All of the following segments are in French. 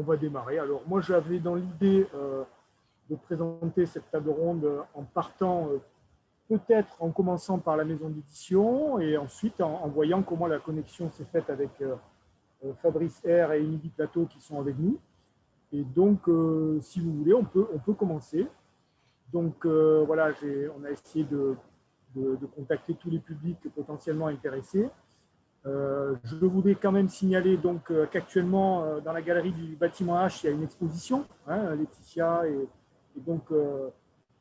on va démarrer. Alors moi, j'avais dans l'idée de présenter cette table ronde en partant peut-être en commençant par la maison d'édition et ensuite en voyant comment la connexion s'est faite avec Fabrice R et Émilie Plateau qui sont avec nous. Et donc, si vous voulez, on peut commencer. Donc voilà, on a essayé de contacter tous les publics potentiellement intéressés. Je voudrais quand même signaler qu'actuellement, dans la galerie du bâtiment H, il y a une exposition, hein, Laetitia, et donc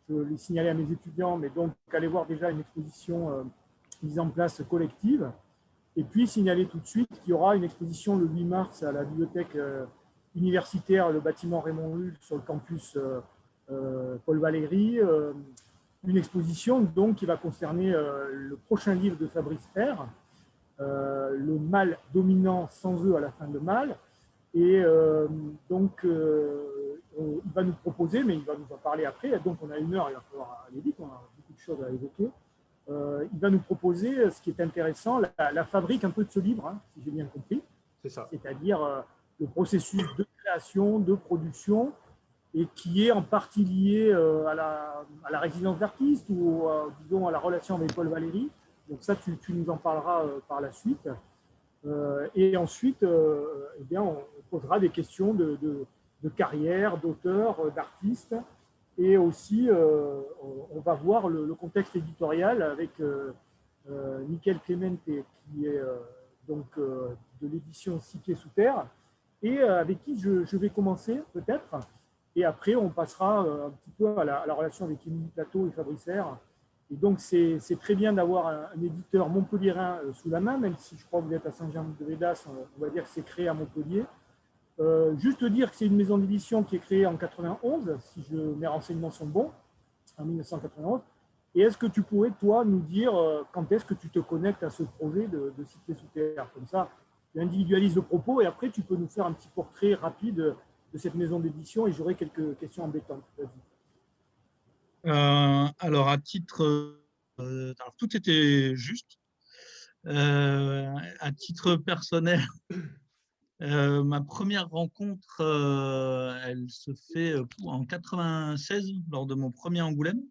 je l'ai signalé à mes étudiants, mais donc allez voir déjà une exposition mise en place collective. Et puis signaler tout de suite qu'il y aura une exposition le 8 mars à la bibliothèque universitaire, le bâtiment Raymond Lull sur le campus Paul Valéry. Une exposition donc, qui va concerner le prochain livre de Fabrice R, le mal dominant sans eux à la fin de mal. Et il va nous proposer, mais il va nous en parler après. Donc, on a 1 heure, il va falloir aller vite, on a beaucoup de choses à évoquer. Il va nous proposer, ce qui est intéressant, la fabrique un peu de ce livre, hein, si j'ai bien compris. C'est ça. C'est-à-dire le processus de création, de production, et qui est en partie lié à la résidence d'artiste ou, disons, à la relation avec Paul Valéry. Donc ça, tu nous en parleras par la suite. Et ensuite, eh bien, on posera des questions de carrière, d'auteur, d'artiste. Et aussi, on va voir le contexte éditorial avec Michael Clemente, qui est de l'édition Six Pieds Sous Terre, et avec qui je vais commencer peut-être. Et après, on passera un petit peu à la relation avec Émilie Plateau et Fabrice R. Et donc, c'est très bien d'avoir un éditeur montpelliérain sous la main, même si je crois que vous êtes à Saint-Jean-de-Védas, on va dire que c'est créé à Montpellier. Juste dire que c'est une maison d'édition qui est créée en 91, si mes renseignements sont bons, en 1991. Et est-ce que tu pourrais, toi, nous dire quand est-ce que tu te connectes à ce projet de Six Pieds Sous Terre? Comme ça, tu individualises le propos et après, tu peux nous faire un petit portrait rapide de cette maison d'édition et j'aurai quelques questions embêtantes. Alors, à titre… alors, tout était juste. À titre personnel, ma première rencontre, elle se fait en 96 lors de mon premier Angoulême.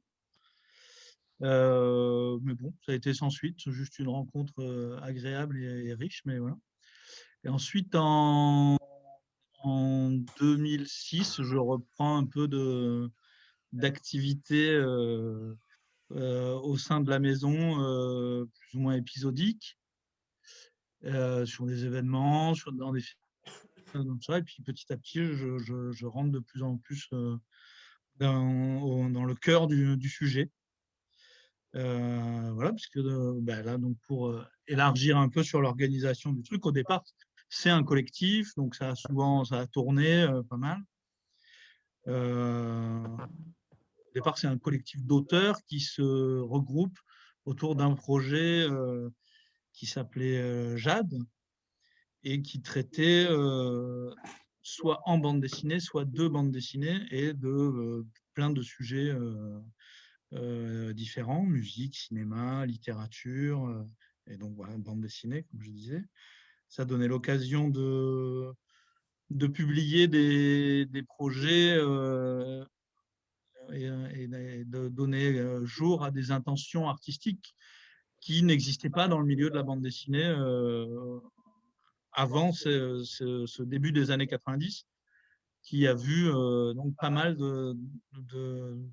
Mais bon, ça a été sans suite, juste une rencontre agréable et riche, mais voilà. Et ensuite, en 2006, je reprends un peu d'activité au sein de la maison, plus ou moins épisodique, sur des événements, dans des comme ça, et puis petit à petit, je rentre de plus en plus dans le cœur du sujet. Voilà, puisque là, donc pour élargir un peu sur l'organisation du truc, au départ, c'est un collectif, donc ça a tourné pas mal. Au départ, c'est un collectif d'auteurs qui se regroupent autour d'un projet qui s'appelait Jade et qui traitait soit en bande dessinée, soit de bande dessinée et de plein de sujets différents, musique, cinéma, littérature, et donc voilà, bande dessinée, comme je disais. Ça donnait l'occasion de publier des projets et de donner jour à des intentions artistiques qui n'existaient pas dans le milieu de la bande dessinée avant ce début des années 90, qui a vu donc pas mal de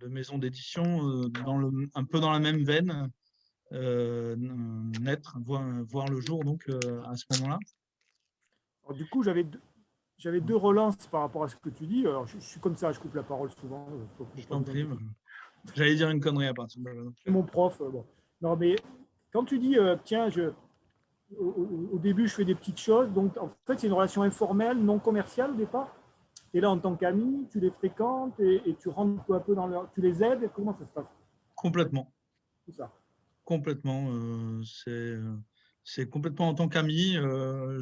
maisons d'édition un peu dans la même veine naître, voir le jour donc à ce moment-là. Alors, du coup, j'avais 2 relances par rapport à ce que tu dis. Alors, je suis comme ça, je coupe la parole souvent. Je t'en prie. J'allais dire une connerie à partir de là. Mon prof, bon. Non, mais quand tu dis, tiens, au début, je fais des petites choses, donc en fait, c'est une relation informelle, non commerciale au départ. Tu es là en tant qu'ami, tu les fréquentes et tu rentres peu à peu dans leur… Tu les aides, comment ça se passe? Complètement. Tout ça. Complètement. C'est complètement en tant qu'ami.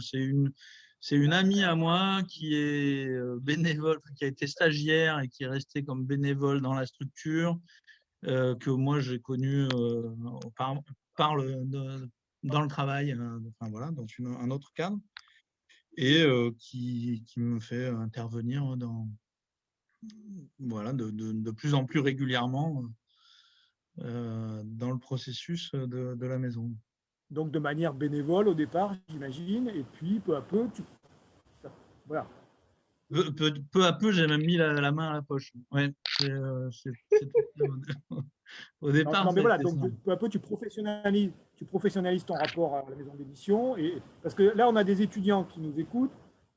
C'est une amie à moi qui est bénévole, qui a été stagiaire et qui est restée comme bénévole dans la structure, que moi j'ai connue dans le travail, enfin voilà, dans un autre cadre. et qui me fait intervenir voilà, de plus en plus régulièrement dans le processus de la maison. Donc de manière bénévole au départ, j'imagine, et puis peu à peu, voilà. Peu à peu, j'ai même mis la main à la poche. Ouais, au Non, départ, non, mais ça a voilà, été donc ça. peu à peu, tu professionnalises ton rapport à la maison d'édition. Parce que là, on a des étudiants qui nous écoutent,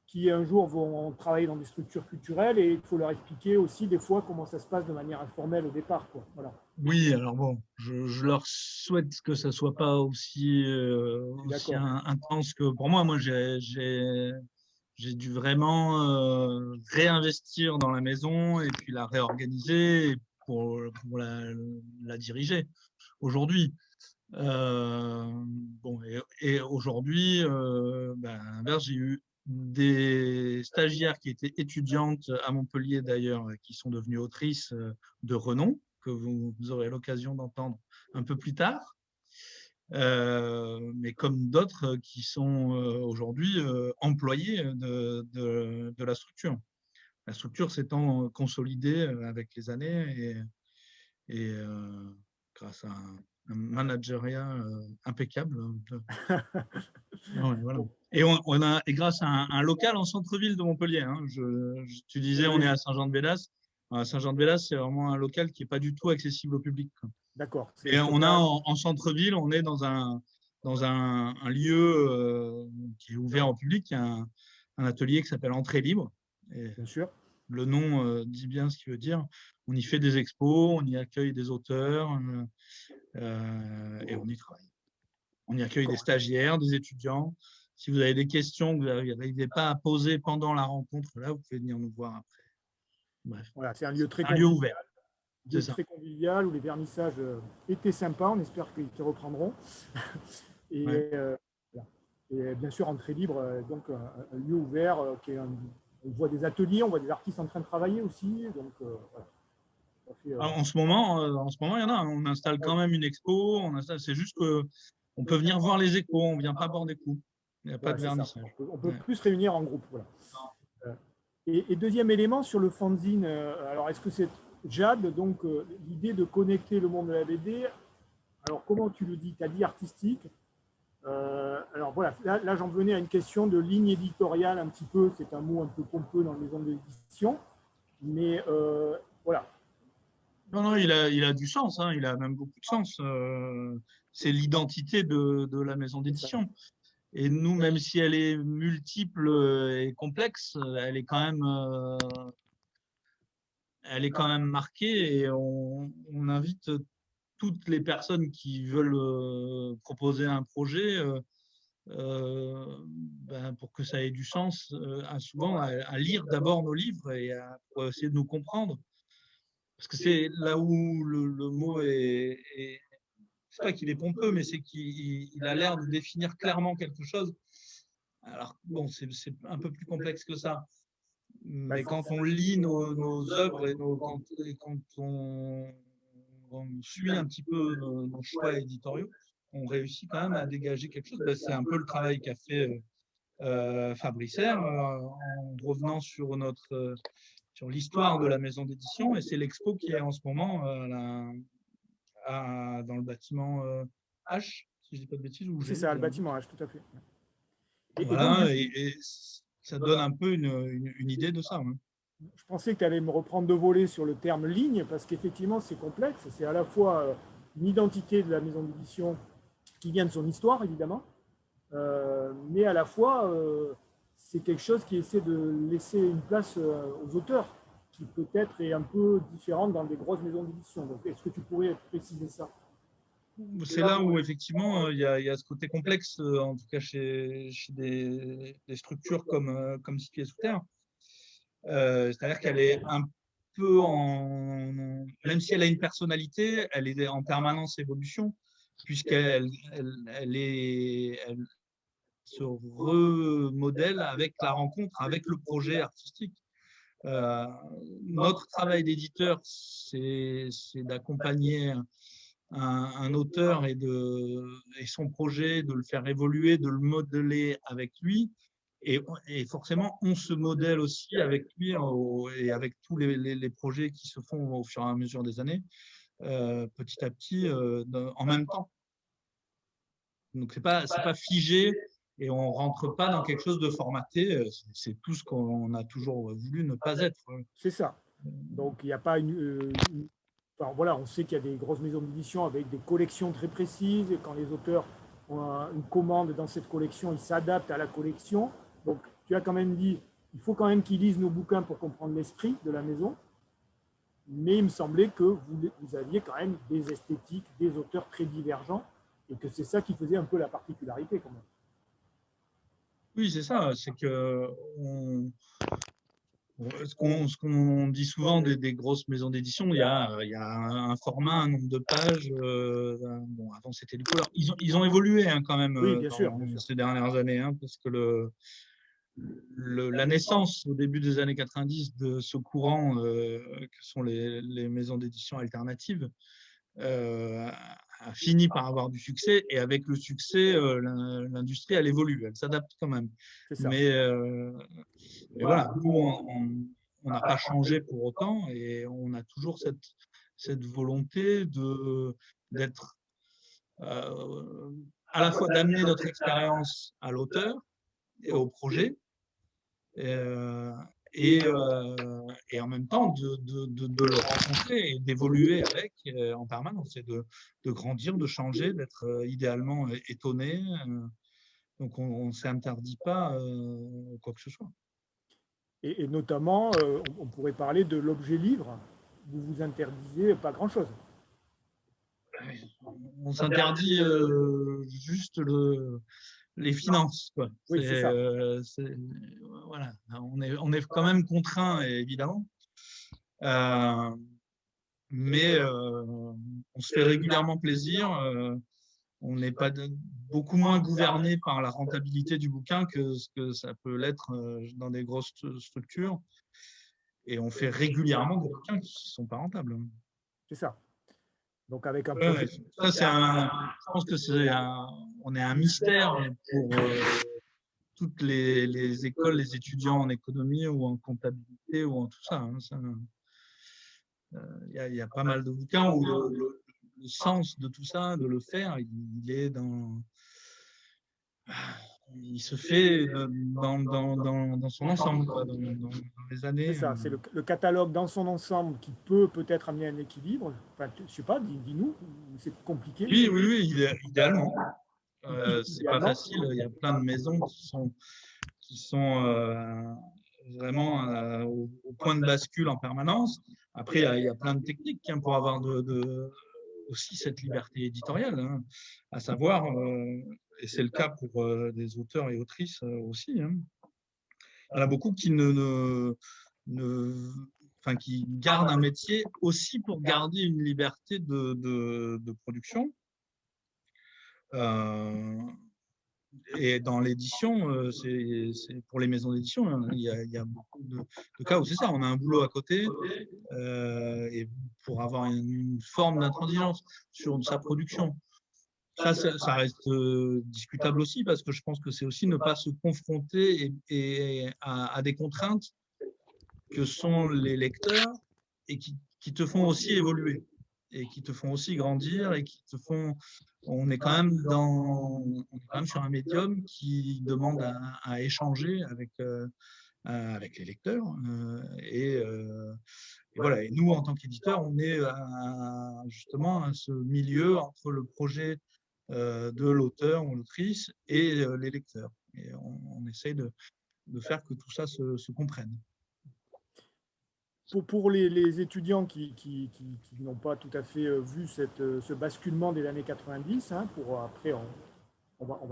qui un jour vont travailler dans des structures culturelles et il faut leur expliquer aussi des fois comment ça se passe de manière informelle au départ, quoi. Voilà. Oui, alors bon, je leur souhaite que ça soit pas Je suis aussi d'accord. intense que pour moi. Moi, j'ai dû vraiment réinvestir dans la maison et puis la réorganiser pour la diriger aujourd'hui. Bon, et aujourd'hui, ben, à l'inverse, j'ai eu des stagiaires qui étaient étudiantes à Montpellier d'ailleurs, qui sont devenues autrices de renom, que vous aurez l'occasion d'entendre un peu plus tard. Mais comme d'autres qui sont aujourd'hui employés de la structure. La structure s'étant consolidée avec les années et grâce à un managériat impeccable. Ouais, voilà. Bon, Et grâce à un local en centre-ville de Montpellier. Hein, tu disais, on est oui, à Saint-Jean-de-Vélas. À Saint-Jean-de-Vélas, c'est vraiment un local qui n'est pas du tout accessible au public, quoi. d'accord. C'est le Et on a stockage. en centre-ville, on est dans un lieu qui est ouvert au public, qui est un atelier qui s'appelle Entrée libre. Et Bien sûr. le nom dit bien ce qu'il veut dire. On y fait des expos, on y accueille des auteurs et on y travaille. On y accueille des D'accord. stagiaires, des étudiants. Si vous avez des questions que vous n'arrivez pas à poser pendant la rencontre, là, vous pouvez venir nous voir après. Bref, Voilà, c'est un lieu c'est très un lieu ouvert, convivial, c'est ça. où les vernissages étaient sympas. On espère qu'ils reprendront. Et, Ouais. voilà. Et bien sûr, entrée libre, donc un lieu ouvert on voit des ateliers, on voit des artistes en train de travailler aussi. Donc, voilà. Ça fait, En ce moment, il y en a. Hein. On installe quand même une expo. C'est juste que on peut venir voir les expos. On ne vient pas boire des coups. Il n'y a pas voilà, de c'est ça. vernissage. On peut Ouais. plus se réunir en groupe. Voilà. Euh, et deuxième élément sur le fanzine, alors est-ce que c'est Jade, donc l'idée de connecter le monde de la BD, alors comment tu le dis? Tu as dit artistique. Alors voilà, là j'en venais à une question de ligne éditoriale un petit peu, c'est un mot un peu pompeux dans les maisons d'édition, mais voilà. Non, non, il a du sens. Hein. Il a même beaucoup de sens. C'est l'identité de la maison C'est ça. d'édition. Et nous, même si elle est multiple et complexe, elle est quand même marquée et on invite toutes les personnes qui veulent proposer un projet ben, pour que ça ait du sens, à lire d'abord nos livres pour essayer de nous comprendre. Parce que c'est là où le mot c'est pas qu'il est pompeux, mais c'est qu'il a l'air de définir clairement quelque chose. Alors, bon, c'est un peu plus complexe que ça. Bah, Mais quand on lit nos œuvres et quand on suit un petit peu nos choix éditoriaux, on réussit quand même à dégager quelque chose. Ben, c'est un peu le travail qu'a fait Fabrice en revenant sur l'histoire de la maison d'édition. Et c'est l'expo qui est en ce moment dans le bâtiment H, si je ne dis pas de bêtises, ou c'est G, ça, j'ai le un doute. bâtiment H, tout à fait. Et donc, du Voilà, coup, et ça donne un peu une idée de ça. Hein. je pensais que tu allais me reprendre de voler sur le terme ligne, parce qu'effectivement, c'est complexe. C'est à la fois une identité de la maison d'édition qui vient de son histoire, évidemment, mais à la fois, c'est quelque chose qui essaie de laisser une place aux auteurs, qui peut-être est un peu différente dans des grosses maisons d'édition. Donc, est-ce que tu pourrais préciser ça? C'est là où effectivement il y a ce côté complexe, en tout cas chez des structures comme Six Pieds Sous Terre. C'est-à-dire qu'elle est un peu même si elle a une personnalité, elle est en permanence évolution, elle se remodèle avec la rencontre, avec le projet artistique. Euh, Notre travail d'éditeur, c'est d'accompagner un auteur et son projet, de le faire évoluer, de le modeler avec lui, Et forcément, on se modèle aussi avec lui et avec tous les projets qui se font au fur et à mesure des années, petit à petit, en même temps. Donc, c'est pas figé et on rentre pas dans quelque chose de formaté. C'est tout ce qu'on a toujours voulu ne pas être. C'est ça. Donc, il n'y a pas enfin, voilà, on sait qu'il y a des grosses maisons d'édition avec des collections très précises. Et quand les auteurs ont une commande dans cette collection, ils s'adaptent à la collection. Donc, tu as quand même dit, il faut quand même qu'ils lisent nos bouquins pour comprendre l'esprit de la maison. Mais il me semblait que vous aviez quand même des esthétiques, des auteurs très divergents, et que c'est ça qui faisait un peu la particularité quand même. Oui, c'est ça. C'est que ce qu'on dit souvent des grosses maisons d'édition, il y a un format, un nombre de pages. Bon, avant, c'était du couleur. Ils ont évolué hein, quand même Oui, bien sûr, dans bien sûr. ces dernières années, hein, parce que la naissance au début des années 90 de ce courant que sont les maisons d'édition alternatives a fini par avoir du succès. Et avec le succès, l'industrie, elle évolue, elle s'adapte quand même. C'est ça. Mais voilà, nous, on n'a pas changé pour autant et on a toujours cette volonté d'être à la fois d'amener notre expérience à l'auteur et au projet euh, et en même temps de le rencontrer et d'évoluer avec en permanence et de grandir, de changer, d'être idéalement étonné. Donc on ne s'interdit pas quoi que ce soit. Et notamment, on pourrait parler de l'objet livre. Vous vous interdisez pas grand-chose. On s'interdit juste les finances, quoi. Oui, c'est ça. Voilà. On est quand même contraint, évidemment. Euh, mais on se fait régulièrement plaisir. On n'est pas beaucoup moins gouverné par la rentabilité du bouquin que ce que ça peut l'être dans des grosses structures. Et on fait régulièrement des bouquins qui ne sont pas rentables. C'est ça. Donc avec un Ouais, projet. ça, je pense que on est un mystère pour toutes les écoles, les étudiants en économie ou en comptabilité ou en tout ça. Hein, il y a pas mal de bouquins où le sens de tout ça, de le faire, il est il se fait dans son ensemble, quoi, dans les C'est années. ça, c'est le catalogue dans son ensemble qui peut peut-être amener un équilibre. Enfin, je ne sais pas, dis-nous, c'est compliqué. Oui, oui, oui, idéalement. C'est pas Idéalement. facile. Il y a plein de maisons qui sont vraiment au point de bascule en permanence. Après, il y a plein de techniques hein, pour avoir aussi cette liberté éditoriale, hein, à savoir, et c'est le cas pour des auteurs et autrices aussi, hein. Il y en a beaucoup qui enfin, qui gardent un métier aussi pour garder une liberté de production. Euh, Et dans l'édition, c'est pour les maisons d'édition, hein, il y a beaucoup de cas où c'est ça. On a un boulot à côté et pour avoir une forme d'intransigeance sur sa production. Ça reste discutable aussi parce que je pense que c'est aussi ne pas se confronter à des contraintes que sont les lecteurs et qui te font aussi évoluer et qui te font aussi grandir et qui te font. On est quand même sur un médium qui demande à échanger avec les lecteurs et voilà. Et nous, en tant qu'éditeurs, on est justement à ce milieu entre le projet de l'auteur ou l'autrice et les lecteurs. Et on essaye de faire que tout ça se comprenne. Pour les étudiants qui n'ont pas tout à fait vu ce basculement des années 90, hein, après on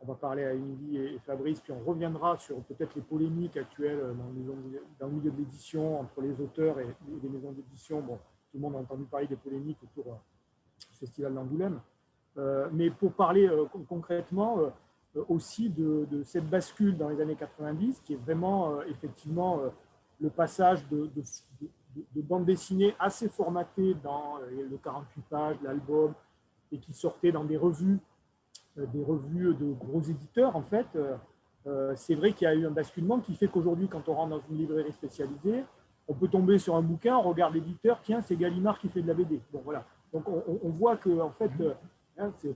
va parler à Émilie et Fabrice, puis on reviendra sur peut-être les polémiques actuelles dans le milieu de l'édition entre les auteurs et les maisons d'édition. Bon, tout le monde a entendu parler des polémiques autour du Festival d'Angoulême. Mais pour parler concrètement aussi de cette bascule dans les années 90, qui est vraiment effectivement le passage de bande dessinée assez formatée dans le 48 pages, l'album, et qui sortait dans des revues de gros éditeurs, en fait, c'est vrai qu'il y a eu un basculement qui fait qu'aujourd'hui, quand on rentre dans une librairie spécialisée, on peut tomber sur un bouquin, on regarde l'éditeur, tiens, c'est Gallimard qui fait de la BD. Bon, voilà. Donc, on voit que, en fait,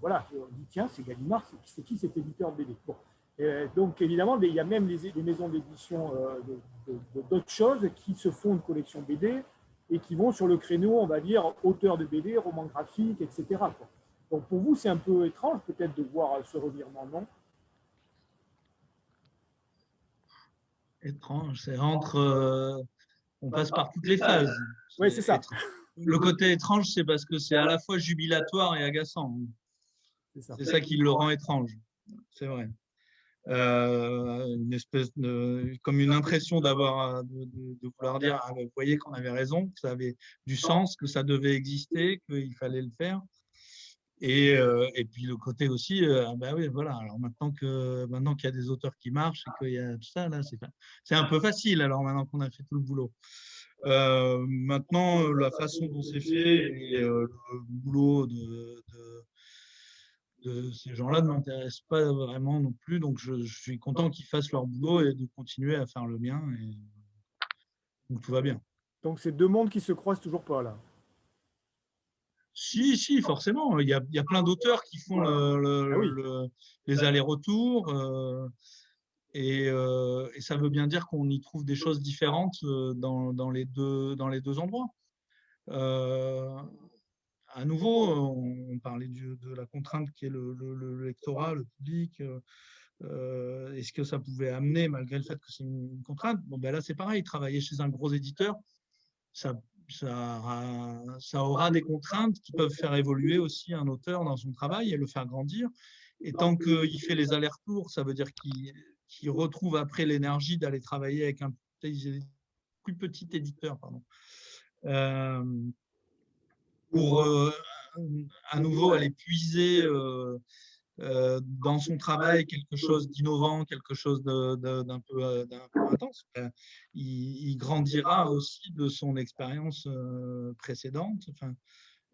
voilà, on dit, tiens, c'est Gallimard, c'est qui cet éditeur de BD? Bon. Donc, évidemment, il y a même les maisons d'édition d'autres choses qui se font une collection BD et qui vont sur le créneau, on va dire, auteur de BD, roman graphique, etc. quoi. Donc, pour vous, c'est un peu étrange, peut-être, de voir ce revirement, non? Étrange, c'est entre… on passe par toutes les phases. Oui, c'est ça. Le côté étrange, c'est parce que c'est à la fois jubilatoire et agaçant. C'est ça qui le rend étrange, c'est vrai. Une espèce de, comme une impression d'avoir, de vouloir dire, ah, vous voyez qu'on avait raison, que ça avait du sens, que ça devait exister, qu'il fallait le faire. Et puis le côté aussi, bah oui, voilà. Alors maintenant qu'il y a des auteurs qui marchent et qu'il y a tout ça là, c'est un peu facile. Alors maintenant qu'on a fait tout le boulot. Maintenant, la façon dont c'est fait et le boulot de ces gens-là ne m'intéresse pas vraiment non plus. Donc, je suis content qu'ils fassent leur boulot et de continuer à faire le mien. Et donc, tout va bien. Donc, c'est deux mondes qui se croisent toujours pas, là. Si, forcément. Il y a plein d'auteurs qui font les allers-retours. Et ça veut bien dire qu'on y trouve des choses différentes dans les deux endroits. À nouveau, on parlait de la contrainte qui est le lectorat, le public. Est-ce que ça pouvait amener, malgré le fait que c'est une contrainte? Bon, ben là, c'est pareil. Travailler chez un gros éditeur, ça aura des contraintes qui peuvent faire évoluer aussi un auteur dans son travail et le faire grandir. Et tant qu'il fait les allers-retours, ça veut dire qu'il retrouve après l'énergie d'aller travailler avec un plus petit éditeur. Pardon. Pour à nouveau aller puiser dans son travail quelque chose d'innovant, quelque chose d'un peu intense. Il grandira aussi de son expérience précédente. Enfin,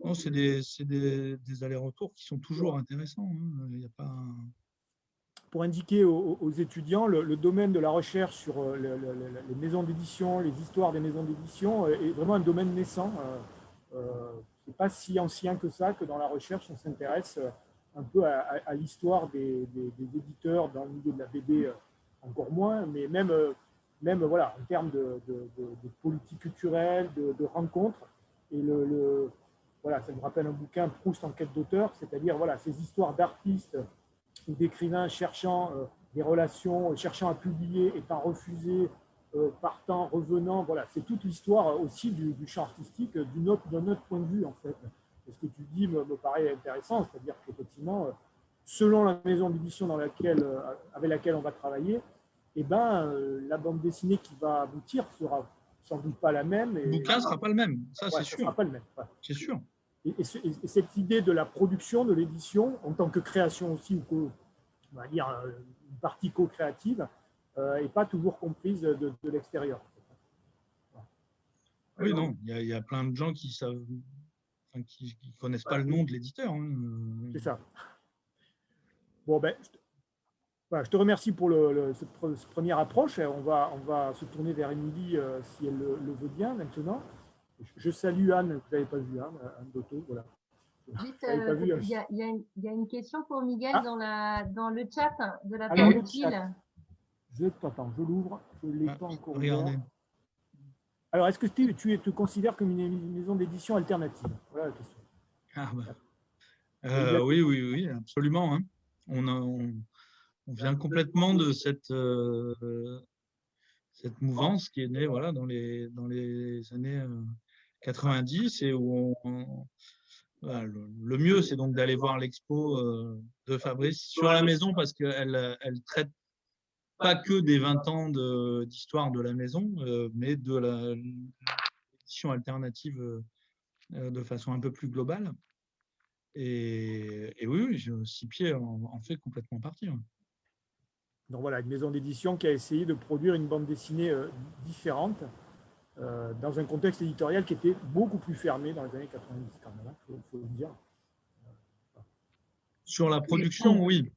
non, c'est des allers-retours qui sont toujours intéressants. Hein. Il y a pas… Pour indiquer aux étudiants, le domaine de la recherche sur les maisons d'édition, les histoires des maisons d'édition est vraiment un domaine naissant. C'est pas si ancien que ça, que dans la recherche, on s'intéresse un peu à l'histoire des éditeurs dans le milieu de la BD, encore moins, mais même voilà, en termes de politique culturelle, de rencontres. Et voilà, ça me rappelle un bouquin, Proust en quête d'auteur, c'est-à-dire voilà, ces histoires d'artistes ou d'écrivains cherchant des relations, cherchant à publier, étant refusés, partant, revenant. Voilà, c'est toute l'histoire aussi du champ artistique d'un autre point de vue, en fait. Et ce que tu dis me paraît intéressant, c'est-à-dire qu'effectivement, selon la maison d'édition avec laquelle on va travailler, eh ben, la bande dessinée qui va aboutir sera sans doute pas la même. Le bouquin ne sera pas le même, ça c'est sûr. Sera pas le même. Ouais. C'est sûr. Et cette idée de la production, de l'édition, en tant que création aussi, ou on va dire une partie co-créative, n'est pas toujours comprise de l'extérieur. Oui, non, il y a plein de gens qui savent, enfin, qui connaissent pas le nom de l'éditeur. Hein. C'est ça. Bon, ben, je te remercie pour cette première approche. On va se tourner vers Émilie si elle le veut bien maintenant. Je salue Anne, que vous n'avez pas vu, Anne Dotto, voilà. Il y a une question pour Miguel dans le chat de la part de Gilles. Attends, je l'ouvre. Je ne l'ai pas encore regardez. Alors, est-ce que tu te considères comme une maison d'édition alternative? Voilà la question. Oui, absolument. Hein. On vient complètement de cette mouvance qui est née voilà, dans les années 90 et où voilà, le mieux, c'est donc d'aller voir l'expo de Fabrice sur la maison parce qu'elle traite pas que des 20 ans d'histoire de la maison, mais de l'édition alternative de façon un peu plus globale. Et oui, Six Pieds en fait complètement partie. Hein. Donc voilà, une maison d'édition qui a essayé de produire une bande dessinée différente dans un contexte éditorial qui était beaucoup plus fermé dans les années 90 quand même, faut le dire. Sur la production, oui.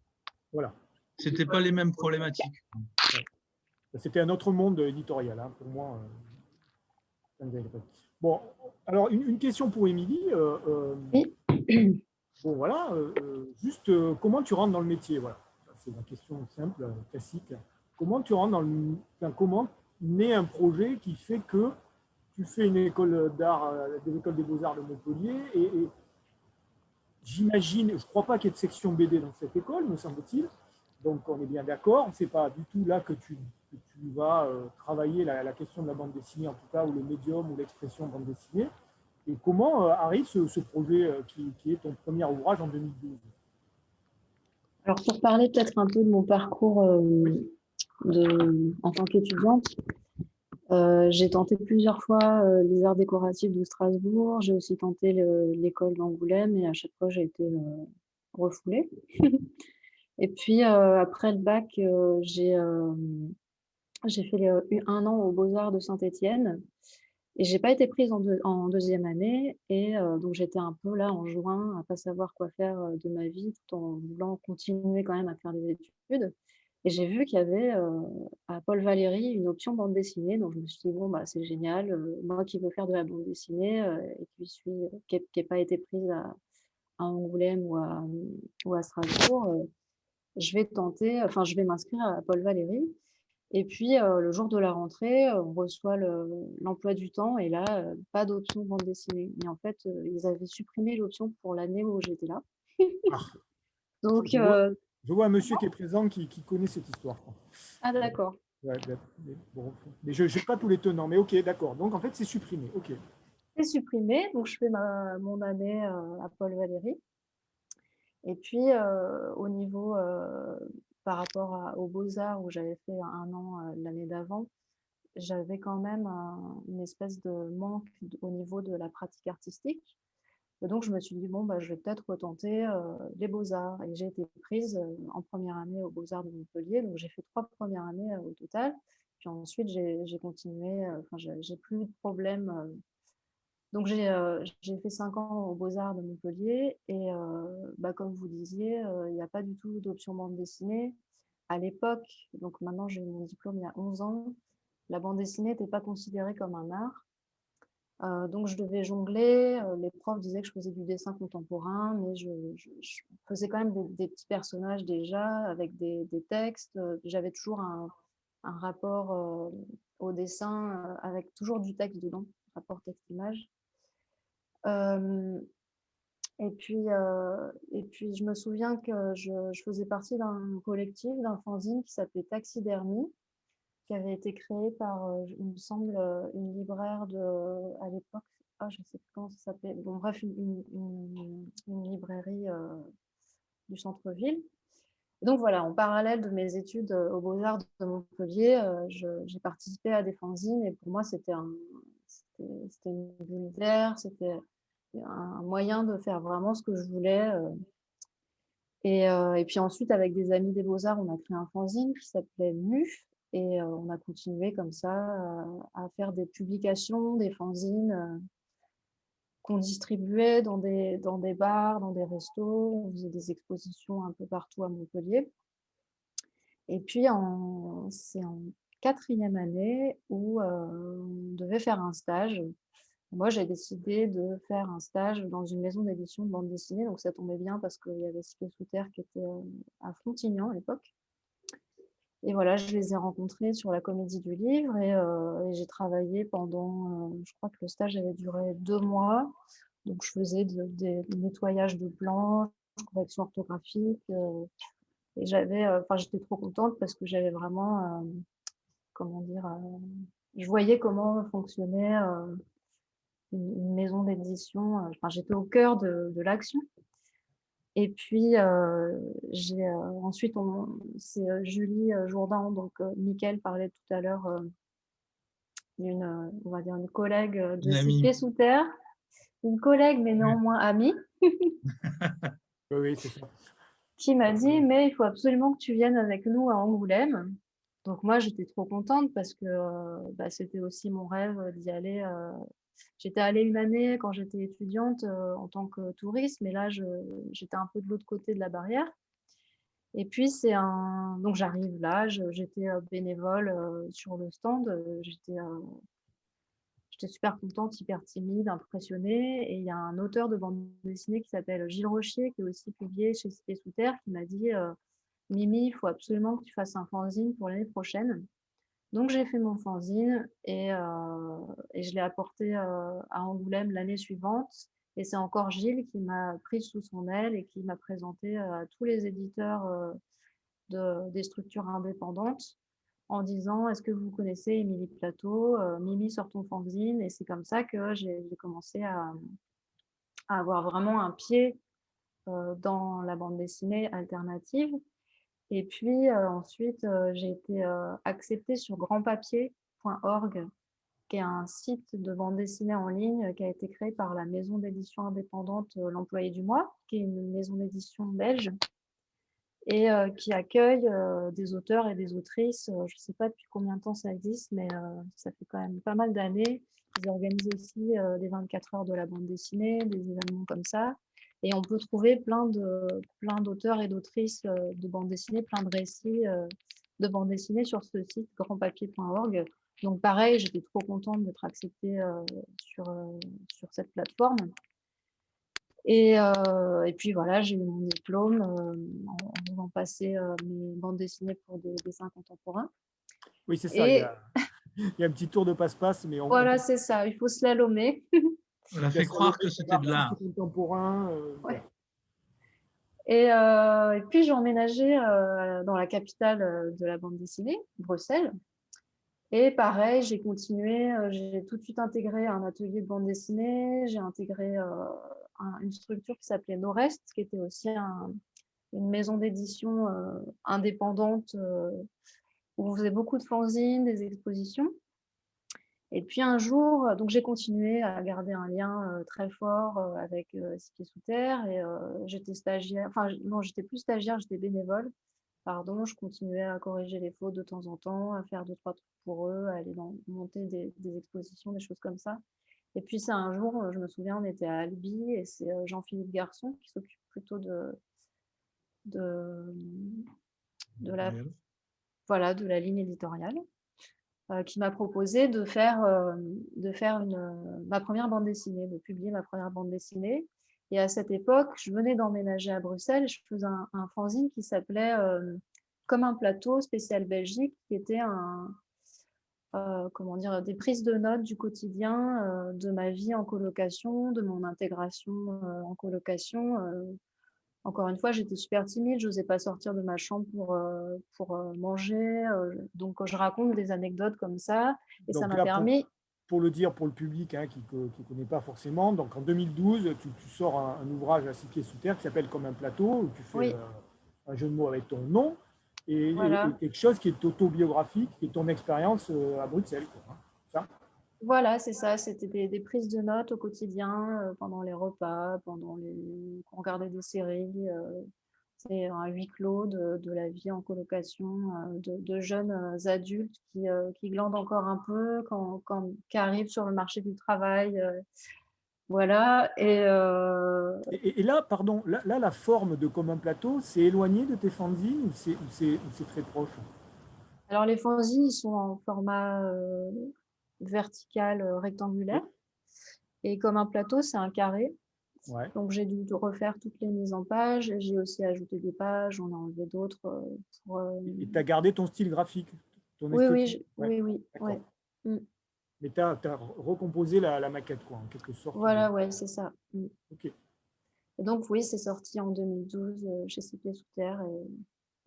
Voilà. c'était pas les mêmes problématiques. C'était un autre monde éditorial, hein, pour moi. Bon, alors une question pour Émilie. Bon, voilà, juste comment tu rentres dans le métier, voilà. C'est une question simple, classique. Comment tu rentres dans le... Enfin, comment naît un projet qui fait que tu fais une école d'art, de l'école des beaux-arts de Montpellier et j'imagine, je ne crois pas qu'il y ait de section BD dans cette école, me semble-t-il. Donc, on est bien d'accord. Ce n'est pas du tout là que tu vas travailler la question de la bande dessinée, en tout cas, ou le médium ou l'expression bande dessinée. Et comment arrive ce projet qui est ton premier ouvrage en 2012? Alors, pour parler peut-être un peu de mon parcours en tant qu'étudiante, j'ai tenté plusieurs fois les arts décoratifs de Strasbourg. J'ai aussi tenté l'école d'Angoulême et à chaque fois, j'ai été refoulée. Et puis, après le bac, j'ai fait un an aux Beaux-Arts de Saint-Étienne et j'ai pas été prise en deuxième année. Et donc, j'étais un peu là en juin à pas savoir quoi faire de ma vie tout en voulant continuer quand même à faire des études. Et j'ai vu qu'il y avait à Paul Valéry une option bande dessinée. Donc, je me suis dit, bon, bah, c'est génial. Moi qui veux faire de la bande dessinée et qui n'ai pas été prise à Angoulême ou à Strasbourg, je vais m'inscrire à Paul Valéry. Et puis, le jour de la rentrée, on reçoit l'emploi du temps et là, pas d'option bande dessinée. Mais en fait, ils avaient supprimé l'option pour l'année où j'étais là. Donc, je vois un monsieur qui est présent qui connaît cette histoire. Ah, d'accord. Ouais, bon, mais je n'ai pas tous les tenants, mais ok, d'accord. Donc, en fait, c'est supprimé. Ok. C'est supprimé, donc je fais mon année à Paul Valéry. Et puis, au niveau, par rapport aux Beaux-Arts, où j'avais fait un an l'année d'avant, j'avais quand même une espèce de manque au niveau de la pratique artistique. Et donc, je me suis dit, bon, bah, je vais peut-être retenter les Beaux-Arts. Et j'ai été prise en première année aux Beaux-Arts de Montpellier. Donc, j'ai fait 3 premières années au total. Puis ensuite, j'ai continué, j'ai plus eu de problème. Donc, j'ai fait 5 ans aux Beaux-Arts de Montpellier. Et bah, comme vous disiez, il n'y a pas du tout d'option bande dessinée. À l'époque, donc maintenant j'ai eu mon diplôme il y a 11 ans, la bande dessinée n'était pas considérée comme un art. Donc je devais jongler. Les profs disaient que je faisais du dessin contemporain, mais je faisais quand même des petits personnages déjà avec des textes. J'avais toujours un rapport au dessin avec toujours du texte dedans, rapport texte-image. Et puis, je me souviens que je faisais partie d'un collectif, d'un fanzine qui s'appelait Taxidermie, qui avait été créé par, il me semble, une libraire à l'époque, je ne sais plus comment ça s'appelait, bon bref, une librairie du centre-ville. Donc voilà, en parallèle de mes études aux Beaux-Arts de Montpellier, j'ai participé à des fanzines et pour moi c'était une bulle d'air, c'était un moyen de faire vraiment ce que je voulais. Et puis ensuite, avec des amis des Beaux-Arts, on a créé un fanzine qui s'appelait MUF. Et on a continué comme ça à faire des publications, des fanzines qu'on distribuait dans des bars, dans des restos. On faisait des expositions un peu partout à Montpellier. Et puis, c'est en 4e année où on devait faire un stage. Moi, j'ai décidé de faire un stage dans une maison d'édition de bande dessinée, donc ça tombait bien parce qu'il y avait Six Pieds sous terre qui était à Frontignan à l'époque. Et voilà, je les ai rencontrés sur la Comédie du Livre et j'ai travaillé pendant, je crois que le stage avait duré 2 mois. Donc, je faisais des nettoyages de planches, correction orthographique. Et j'étais trop contente parce que j'avais vraiment, comment dire, je voyais comment fonctionnait une maison d'édition. J'étais au cœur de l'action. Et puis, ensuite, c'est Julie Jourdan, donc Mickaël parlait tout à l'heure on va dire une collègue de Six Pieds sous terre, une collègue mais néanmoins amie. Oui, c'est ça. Qui m'a dit, mais il faut absolument que tu viennes avec nous à Angoulême. Donc moi, j'étais trop contente parce que c'était aussi mon rêve d'y aller. J'étais allée une année quand j'étais étudiante en tant que touriste, mais là, j'étais un peu de l'autre côté de la barrière. Et puis, donc j'arrive là, j'étais bénévole sur le stand, j'étais super contente, hyper timide, impressionnée. Et il y a un auteur de bande dessinée qui s'appelle Gilles Rochier, qui est aussi publié chez Cité Sous Terre, qui m'a dit Mimi, il faut absolument que tu fasses un fanzine pour l'année prochaine. Donc j'ai fait mon fanzine et je l'ai apporté à Angoulême l'année suivante. Et c'est encore Gilles qui m'a pris sous son aile et qui m'a présenté à tous les éditeurs des structures indépendantes en disant est-ce que vous connaissez Émilie Plateau, Mimi sort ton fanzine. Et c'est comme ça que j'ai commencé à avoir vraiment un pied dans la bande dessinée alternative. Et puis ensuite, j'ai été acceptée sur grandpapier.org, qui est un site de bande dessinée en ligne qui a été créé par la maison d'édition indépendante L'Employé du Mois, qui est une maison d'édition belge et qui accueille des auteurs et des autrices. Je ne sais pas depuis combien de temps ça existe, mais ça fait quand même pas mal d'années. Ils organisent aussi les 24 heures de la bande dessinée, des événements comme ça. Et on peut trouver plein d'auteurs et d'autrices de bande dessinée, plein de récits de bande dessinée sur ce site grandpapier.org. Donc pareil, j'étais trop contente d'être acceptée sur cette plateforme. Et puis voilà, j'ai eu mon diplôme en voulant passer mes bandes dessinées pour des dessins contemporains. Oui, c'est ça. Il y a un petit tour de passe-passe, mais voilà, c'est ça. Il faut slalomer. On a fait croire que c'était de l'art. Contemporain. Ouais. Et puis j'ai emménagé dans la capitale de la bande dessinée, Bruxelles. Et pareil, j'ai continué, j'ai tout de suite intégré un atelier de bande dessinée, j'ai intégré une structure qui s'appelait Nord-Est, qui était aussi une maison d'édition indépendante où on faisait beaucoup de fanzines, des expositions. Et puis un jour, donc j'ai continué à garder un lien très fort avec Six Pieds Sous Terre et j'étais stagiaire, enfin non, j'étais plus stagiaire, j'étais bénévole. Pardon, je continuais à corriger les fautes de temps en temps, à faire 2-3 trucs pour eux, à aller monter des expositions, des choses comme ça. Et puis c'est un jour, je me souviens, on était à Albi et c'est Jean-Philippe Garçon qui s'occupe plutôt de la ligne éditoriale, qui m'a proposé de faire ma première bande dessinée, de publier ma première bande dessinée. Et à cette époque, je venais d'emménager à Bruxelles et je faisais un fanzine qui s'appelait Comme un plateau spécial Belgique, qui était des prises de notes du quotidien, de ma vie en colocation, de mon intégration en colocation. Encore une fois, j'étais super timide, je n'osais pas sortir de ma chambre pour manger. Donc, je raconte des anecdotes comme ça et donc, ça m'a permis… Pour le dire pour le public qui ne connaît pas forcément, donc en 2012, tu sors un ouvrage à 6 pieds sous terre qui s'appelle Comme un plateau, où tu fais un jeu de mots avec ton nom et quelque chose qui est autobiographique, qui est ton expérience à Bruxelles. Quoi, ça. Voilà, c'est ça. C'était des prises de notes au quotidien, pendant les repas, quand on regardait des séries. C'est un huis clos de la vie en colocation de jeunes adultes qui glandent encore un peu, qui arrivent sur le marché du travail. Voilà. Et là, pardon, là, la forme de Comme un plateau, c'est éloigné de tes fanzines ou c'est très proche? Alors, les fanzines, ils sont en format vertical rectangulaire. Et Comme un plateau, c'est un carré. Ouais. Donc, j'ai dû refaire toutes les mises en page. J'ai aussi ajouté des pages, on a enlevé d'autres. Et tu as gardé ton style graphique, ton esthétique. Oui. Ouais. Mais tu as recomposé la maquette, quoi, en quelque sorte. Voilà, ouais, c'est ça. Ok. Et donc, oui, c'est sorti en 2012 chez Six Pieds Sous Terre.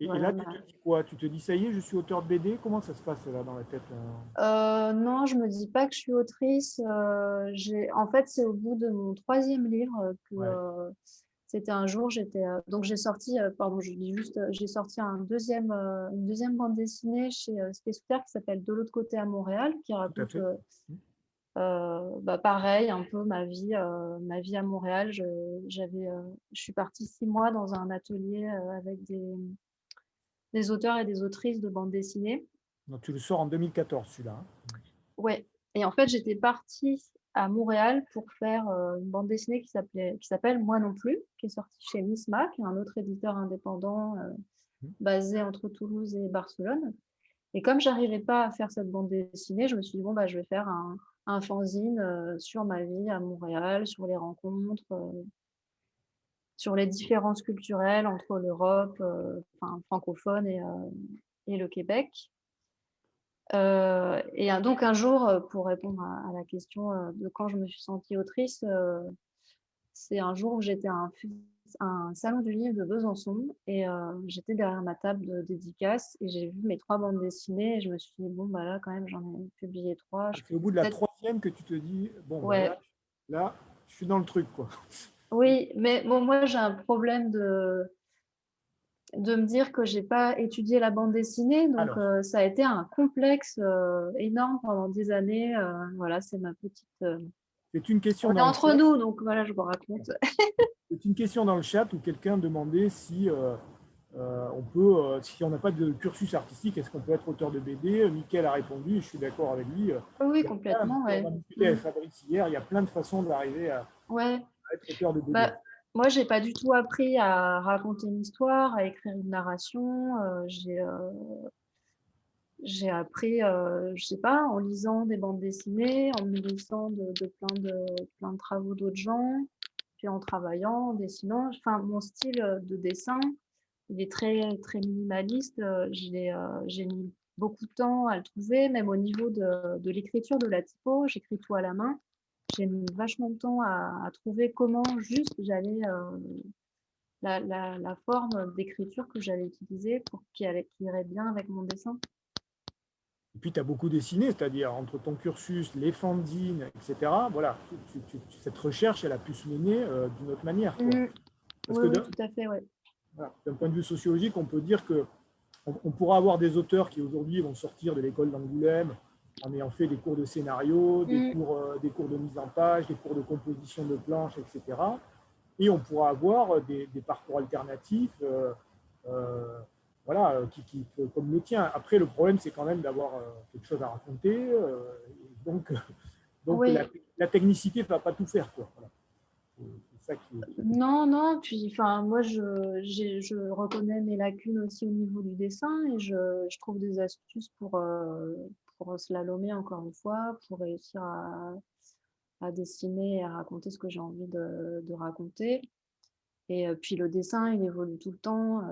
Et là, tu te dis quoi? Tu te dis, ça y est, je suis auteur de BD? Comment ça se passe là dans la tête? Non, je me dis pas que je suis autrice. En fait, c'est au bout de mon 3e livre que c'était un jour, donc j'ai sorti, j'ai sorti une deuxième bande dessinée chez Space Terre qui s'appelle De l'autre côté à Montréal, qui raconte pareil, un peu ma vie à Montréal. Je suis partie 6 mois dans un atelier avec des auteurs et des autrices de bande dessinée. Donc, tu le sors en 2014, celui-là. Ouais. Et en fait, j'étais partie à Montréal pour faire une bande dessinée qui s'appelle Moi non plus, qui est sortie chez Misma, qui est un autre éditeur indépendant basée entre Toulouse et Barcelone. Et comme j'arrivais pas à faire cette bande dessinée, je me suis dit, bon, bah, je vais faire un fanzine sur ma vie à Montréal, sur les rencontres, sur les différences culturelles entre l'Europe, enfin, francophone et le Québec. Et donc un jour, pour répondre à la question de quand je me suis sentie autrice, c'est un jour où j'étais à un salon du livre de Besançon et j'étais derrière ma table de dédicace et j'ai vu mes 3 bandes dessinées et je me suis dit, bon, bah là, quand même, j'en ai publié 3. C'est au bout de la 3e que tu te dis, bon, bah Ouais. là, je suis dans le truc, quoi. Oui, mais bon, moi, j'ai un problème de me dire que j'ai pas étudié la bande dessinée, donc Alors, ça a été un complexe énorme pendant des années. Voilà, c'est ma petite. c'est une question On est dans le entre chat. nous, donc voilà, je vous raconte. C'est une question dans le chat où quelqu'un demandait si on peut, si on n'a pas de cursus artistique, est-ce qu'on peut être auteur de BD? Mickaël a répondu, je suis d'accord avec lui. Oui, Il y a complètement, on ouais. a discuté avec Fabrice hier, il y a plein de façons d'arriver à Ouais. être auteur de BD. Bah, moi, j'ai pas du tout appris à raconter une histoire, à écrire une narration. J'ai appris, je sais pas, en lisant des bandes dessinées, en me nourrissant de plein de travaux d'autres gens, puis en travaillant, en dessinant. Enfin, mon style de dessin, il est très, très minimaliste. J'ai mis beaucoup de temps à le trouver, même au niveau de l'écriture, de la typo. J'écris tout à la main. J'ai mis vachement de temps à trouver comment juste j'allais, la forme d'écriture que j'allais utiliser pour qui irait bien avec mon dessin. Et puis, tu as beaucoup dessiné, c'est-à-dire entre ton cursus, les fanzines, etc. Voilà, cette recherche, elle a pu se mener d'une autre manière, quoi. Parce Oui, que oui, tout à fait, ouais. voilà, d'un point de vue sociologique, on peut dire que on pourra avoir des auteurs qui aujourd'hui vont sortir de l'école d'Angoulême en ayant fait des cours de scénario, des cours de mise en page, des cours de composition de planches, etc. Et on pourra avoir des parcours alternatifs, voilà, comme le tien. Après, le problème, c'est quand même d'avoir quelque chose à raconter. Donc Oui. la technicité ne va pas tout faire, quoi. Voilà. C'est ça qui est... Non, non, puis enfin, moi je reconnais mes lacunes aussi au niveau du dessin et je trouve des astuces pour slalomer encore une fois, pour réussir à dessiner et à raconter ce que j'ai envie de raconter. Et puis le dessin, il évolue tout le temps.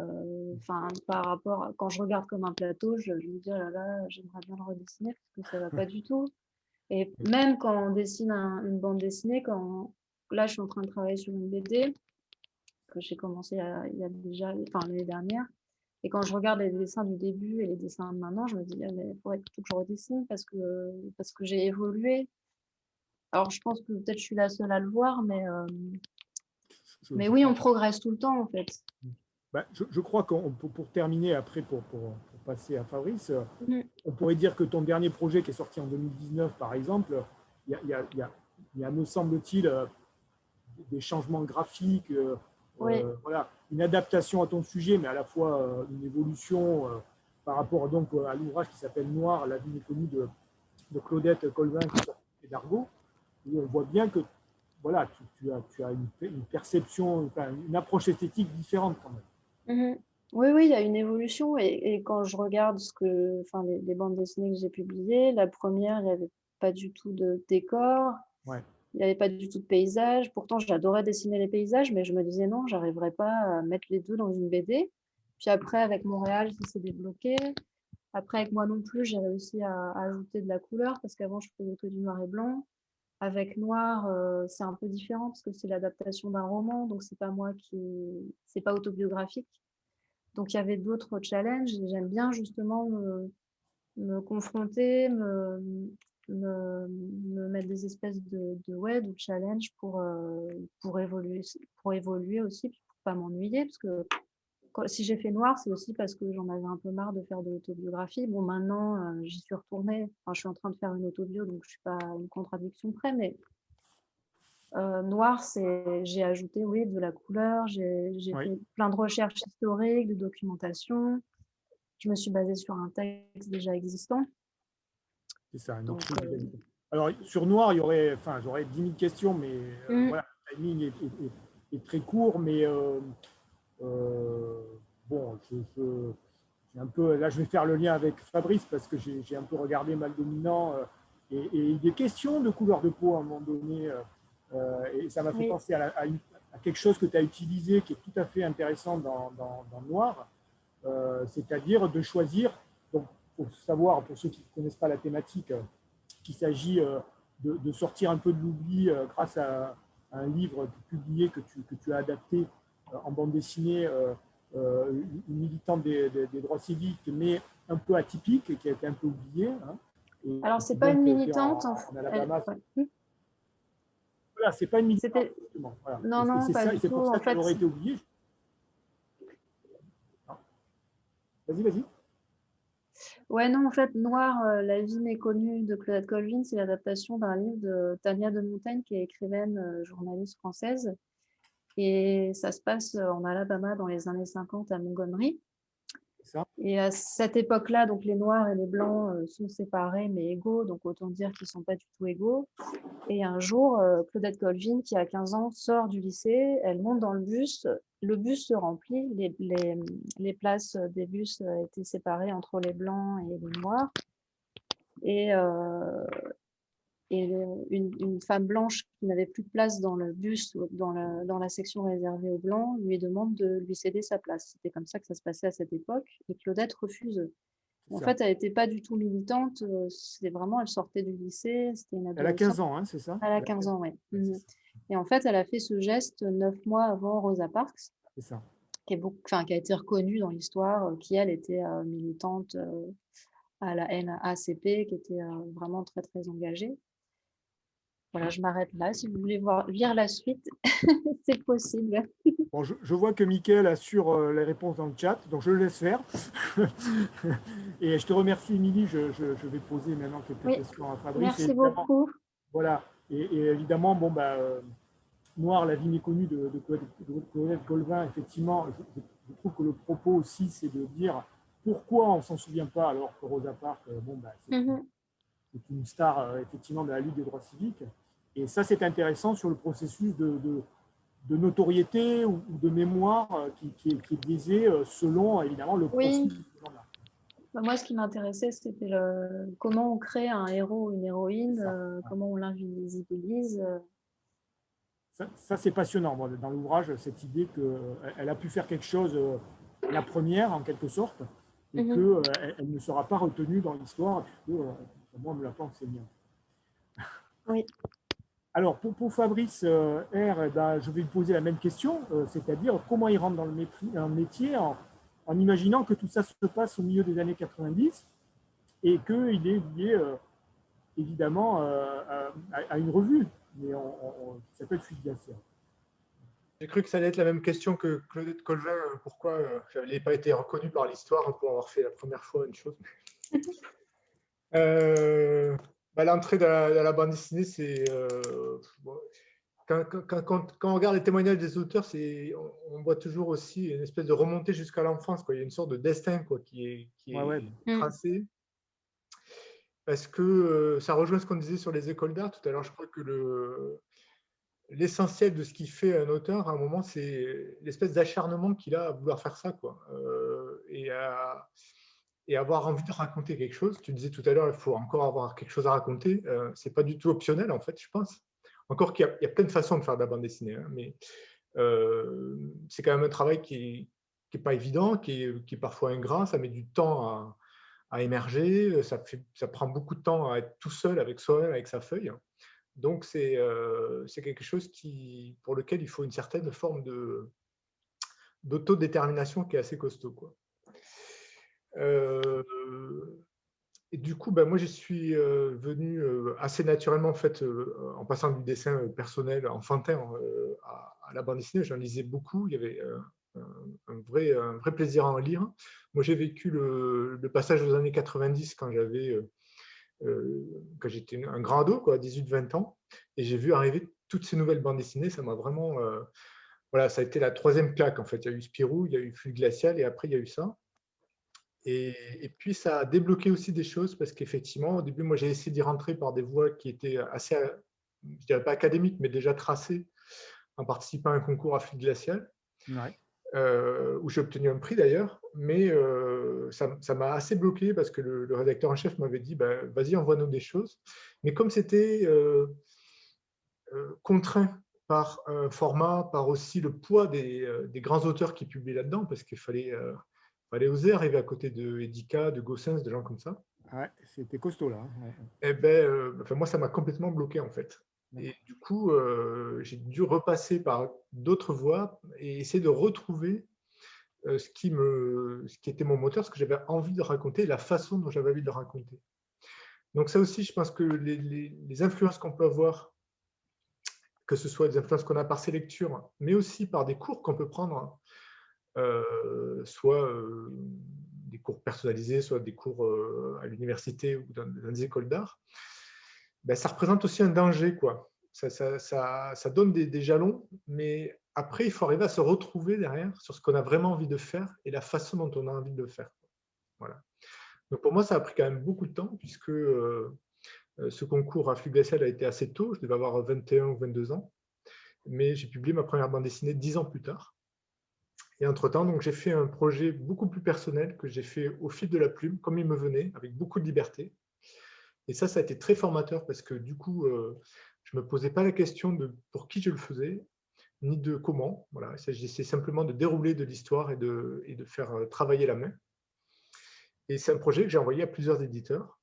Enfin, par rapport à quand je regarde comme un plateau, je me dis, oh là là, j'aimerais bien le redessiner parce que ça va pas du tout. Et même quand on dessine une bande dessinée, là je suis en train de travailler sur une BD que j'ai commencé il y a déjà, enfin l'année dernière. Et quand je regarde les dessins du début et les dessins de maintenant, je me dis, ah, mais il faudrait que je redessine parce que j'ai évolué. Alors je pense que peut-être je suis la seule à le voir, mais oui, on progresse tout le temps en fait. Ben, je crois qu'on pour terminer, après, pour passer à Fabrice, on pourrait dire que ton dernier projet qui est sorti en 2019, par exemple, il y a me semble-t-il, des changements graphiques, voilà, une adaptation à ton sujet, mais à la fois une évolution par rapport donc, à l'ouvrage qui s'appelle Noir, la vie méconnue de Claudette Colvin qui sort chez Dargaud, où on voit bien que voilà, tu as une perception, enfin, une approche esthétique différente quand même. Oui, oui, il y a une évolution. Et quand je regarde les bandes dessinées que j'ai publiées, la première, il n'y avait pas du tout de décor, Ouais. il n'y avait pas du tout de paysage. Pourtant, j'adorais dessiner les paysages, mais je me disais non, j'arriverais pas à mettre les deux dans une BD. Puis après, avec Montréal, ça s'est débloqué. Après, avec moi non plus, j'ai réussi à ajouter de la couleur parce qu'avant, je faisais que du noir et blanc. Avec Noir, c'est un peu différent parce que c'est l'adaptation d'un roman, donc c'est pas autobiographique. Donc il y avait d'autres challenges et j'aime bien justement me confronter, me mettre des espèces de challenge pour évoluer aussi, puis pour pas m'ennuyer parce que si j'ai fait Noir, c'est aussi parce que j'en avais un peu marre de faire de l'autobiographie. Bon, maintenant, j'y suis retournée. Enfin, je suis en train de faire une autobio, donc je suis pas à une contradiction près, mais Noir, j'ai ajouté, oui, de la couleur, j'ai fait plein de recherches historiques, de documentation. Je me suis basée sur un texte déjà existant. C'est ça, alors, sur Noir, j'aurais 10 000 questions, mais voilà, le timing est très court, mais bon, j'ai un peu, là, je vais faire le lien avec Fabrice parce que j'ai un peu regardé Mâle dominant et il est question de couleur de peau à un moment donné. Et ça m'a fait penser à quelque chose que tu as utilisé qui est tout à fait intéressant dans Noir, c'est-à-dire de choisir, donc pour savoir, pour ceux qui ne connaissent pas la thématique, qu'il s'agit de sortir un peu de l'oubli grâce à un livre publié que tu as adapté en bande dessinée, une militante des droits civiques, mais un peu atypique et qui a été un peu oubliée. Hein. Alors, ce n'est pas une militante. En Alabama. Voilà, ce n'est pas une militante, justement. Voilà. Non, pas du tout. C'est pour ça qu'elle aurait été oubliée. Vas-y. Ouais, non, en fait, Noir, la vie méconnue de Claudette Colvin, c'est l'adaptation d'un livre de Tania de Montaigne, qui est écrivaine, journaliste française. Et ça se passe en Alabama dans les années 50 à Montgomery. Et à cette époque-là, donc les Noirs et les Blancs sont séparés mais égaux, donc autant dire qu'ils ne sont pas du tout égaux. Et un jour, Claudette Colvin, qui a 15 ans, sort du lycée, elle monte dans le bus se remplit, les places des bus étaient séparées entre les Blancs et les Noirs. Et une femme blanche qui n'avait plus de place dans le bus, dans la section réservée aux Blancs, lui demande de lui céder sa place. C'était comme ça que ça se passait à cette époque. Et Claudette refuse. En fait, elle n'était pas du tout militante. C'était vraiment, elle sortait du lycée. C'était une adolescente. Elle a 15 ans, hein, c'est ça? Elle a 15 ans, oui. Et en fait, elle a fait ce geste 9 mois avant Rosa Parks. C'est ça. Qui a été reconnue dans l'histoire, qui, elle, était militante à la NAACP, qui était vraiment très, très engagée. Voilà, je m'arrête là. Si vous voulez lire la suite, c'est possible. Bon, je vois que Mickaël assure les réponses dans le chat, donc je le laisse faire. Et je te remercie, Émilie. Je vais poser maintenant quelques questions à Fabrice. Merci beaucoup. Voilà. Et évidemment, Noir, la vie méconnue de Claudette Colvin, effectivement, je trouve que le propos aussi, c'est de dire pourquoi on ne s'en souvient pas alors que Rosa Parks, c'est une star, effectivement, de la lutte des droits civiques. Et ça, c'est intéressant sur le processus de notoriété ou de mémoire qui est biaisé selon, évidemment, le processus. Moi, ce qui m'intéressait, c'était comment on crée un héros ou une héroïne, comment on l'invisibilise. Ça c'est passionnant dans l'ouvrage, cette idée qu'elle a pu faire quelque chose, la première, en quelque sorte, et qu'elle ne sera pas retenue dans l'histoire, puisque moi, on me l'a pas enseigné. Oui. Alors, pour Fabrice R, je vais lui poser la même question, c'est-à-dire comment il rentre dans le métier en imaginant que tout ça se passe au milieu des années 90 et qu'il est lié, évidemment, à une revue qui s'appelle Fuite glaciaire. J'ai cru que ça allait être la même question que Claudette Colvin, pourquoi je n'avais pas été reconnu par l'histoire pour avoir fait la première fois une chose. L'entrée dans la bande dessinée, c'est quand on regarde les témoignages des auteurs, on voit toujours aussi une espèce de remontée jusqu'à l'enfance. Il y a une sorte de destin qui est tracé. Parce que ça rejoint ce qu'on disait sur les écoles d'art tout à l'heure. Je crois que l'essentiel de ce qui fait un auteur, à un moment, c'est l'espèce d'acharnement qu'il a à vouloir faire ça, et avoir envie de raconter quelque chose. Tu disais tout à l'heure, il faut encore avoir quelque chose à raconter. C'est pas du tout optionnel, en fait, je pense. Encore qu'il y a plein de façons de faire de la bande dessinée, hein, mais c'est quand même un travail qui n'est pas évident, qui est parfois ingrat. Ça met du temps à émerger. Ça prend beaucoup de temps à être tout seul avec soi-même, avec sa feuille. Donc, c'est quelque chose pour lequel il faut une certaine forme d'autodétermination qui est assez costaud, Et du coup, moi, je suis venu assez naturellement, en fait, en passant du dessin personnel, enfantin, à la bande dessinée. J'en lisais beaucoup. Il y avait un vrai plaisir à en lire. Moi, j'ai vécu le passage aux années 90 quand j'étais un grand ado, 18-20 ans, et j'ai vu arriver toutes ces nouvelles bandes dessinées. Ça m'a vraiment... ça a été la troisième claque, en fait. Il y a eu Spirou, il y a eu Fuite glaciale, et après, il y a eu ça. Et puis, ça a débloqué aussi des choses, parce qu'effectivement, au début, moi, j'ai essayé d'y rentrer par des voies qui étaient assez, je dirais pas académiques, mais déjà tracées, en participant à un concours à Fuite glaciale. Ouais. où j'ai obtenu un prix d'ailleurs, mais ça m'a assez bloqué parce que le rédacteur en chef m'avait dit bah, « vas-y, envoie-nous des choses ». Mais comme c'était contraint par un format, par aussi le poids des grands auteurs qui publient là-dedans, parce qu'il fallait oser arriver à côté de Edica, de Gossens, de gens comme ça. Ouais, c'était costaud là. Ouais. Eh ben, moi, ça m'a complètement bloqué en fait. Et du coup, j'ai dû repasser par d'autres voies et essayer de retrouver ce qui était mon moteur, ce que j'avais envie de raconter, la façon dont j'avais envie de le raconter. Donc ça aussi, je pense que les influences qu'on peut avoir, que ce soit des influences qu'on a par ses lectures, mais aussi par des cours qu'on peut prendre, soit des cours personnalisés, soit des cours à l'université ou dans des écoles d'art, ben, ça représente aussi un danger, quoi. Ça donne des jalons, mais après, il faut arriver à se retrouver derrière sur ce qu'on a vraiment envie de faire et la façon dont on a envie de le faire. Voilà. Donc pour moi, ça a pris quand même beaucoup de temps, puisque ce concours à Flux Glacial a été assez tôt, je devais avoir 21 ou 22 ans, mais j'ai publié ma première bande dessinée 10 ans plus tard. Et entre-temps, donc, j'ai fait un projet beaucoup plus personnel que j'ai fait au fil de la plume, comme il me venait, avec beaucoup de liberté. Et ça a été très formateur parce que du coup, je ne me posais pas la question de pour qui je le faisais, ni de comment. Voilà, j'essayais simplement de dérouler de l'histoire et de faire travailler la main. Et c'est un projet que j'ai envoyé à plusieurs éditeurs,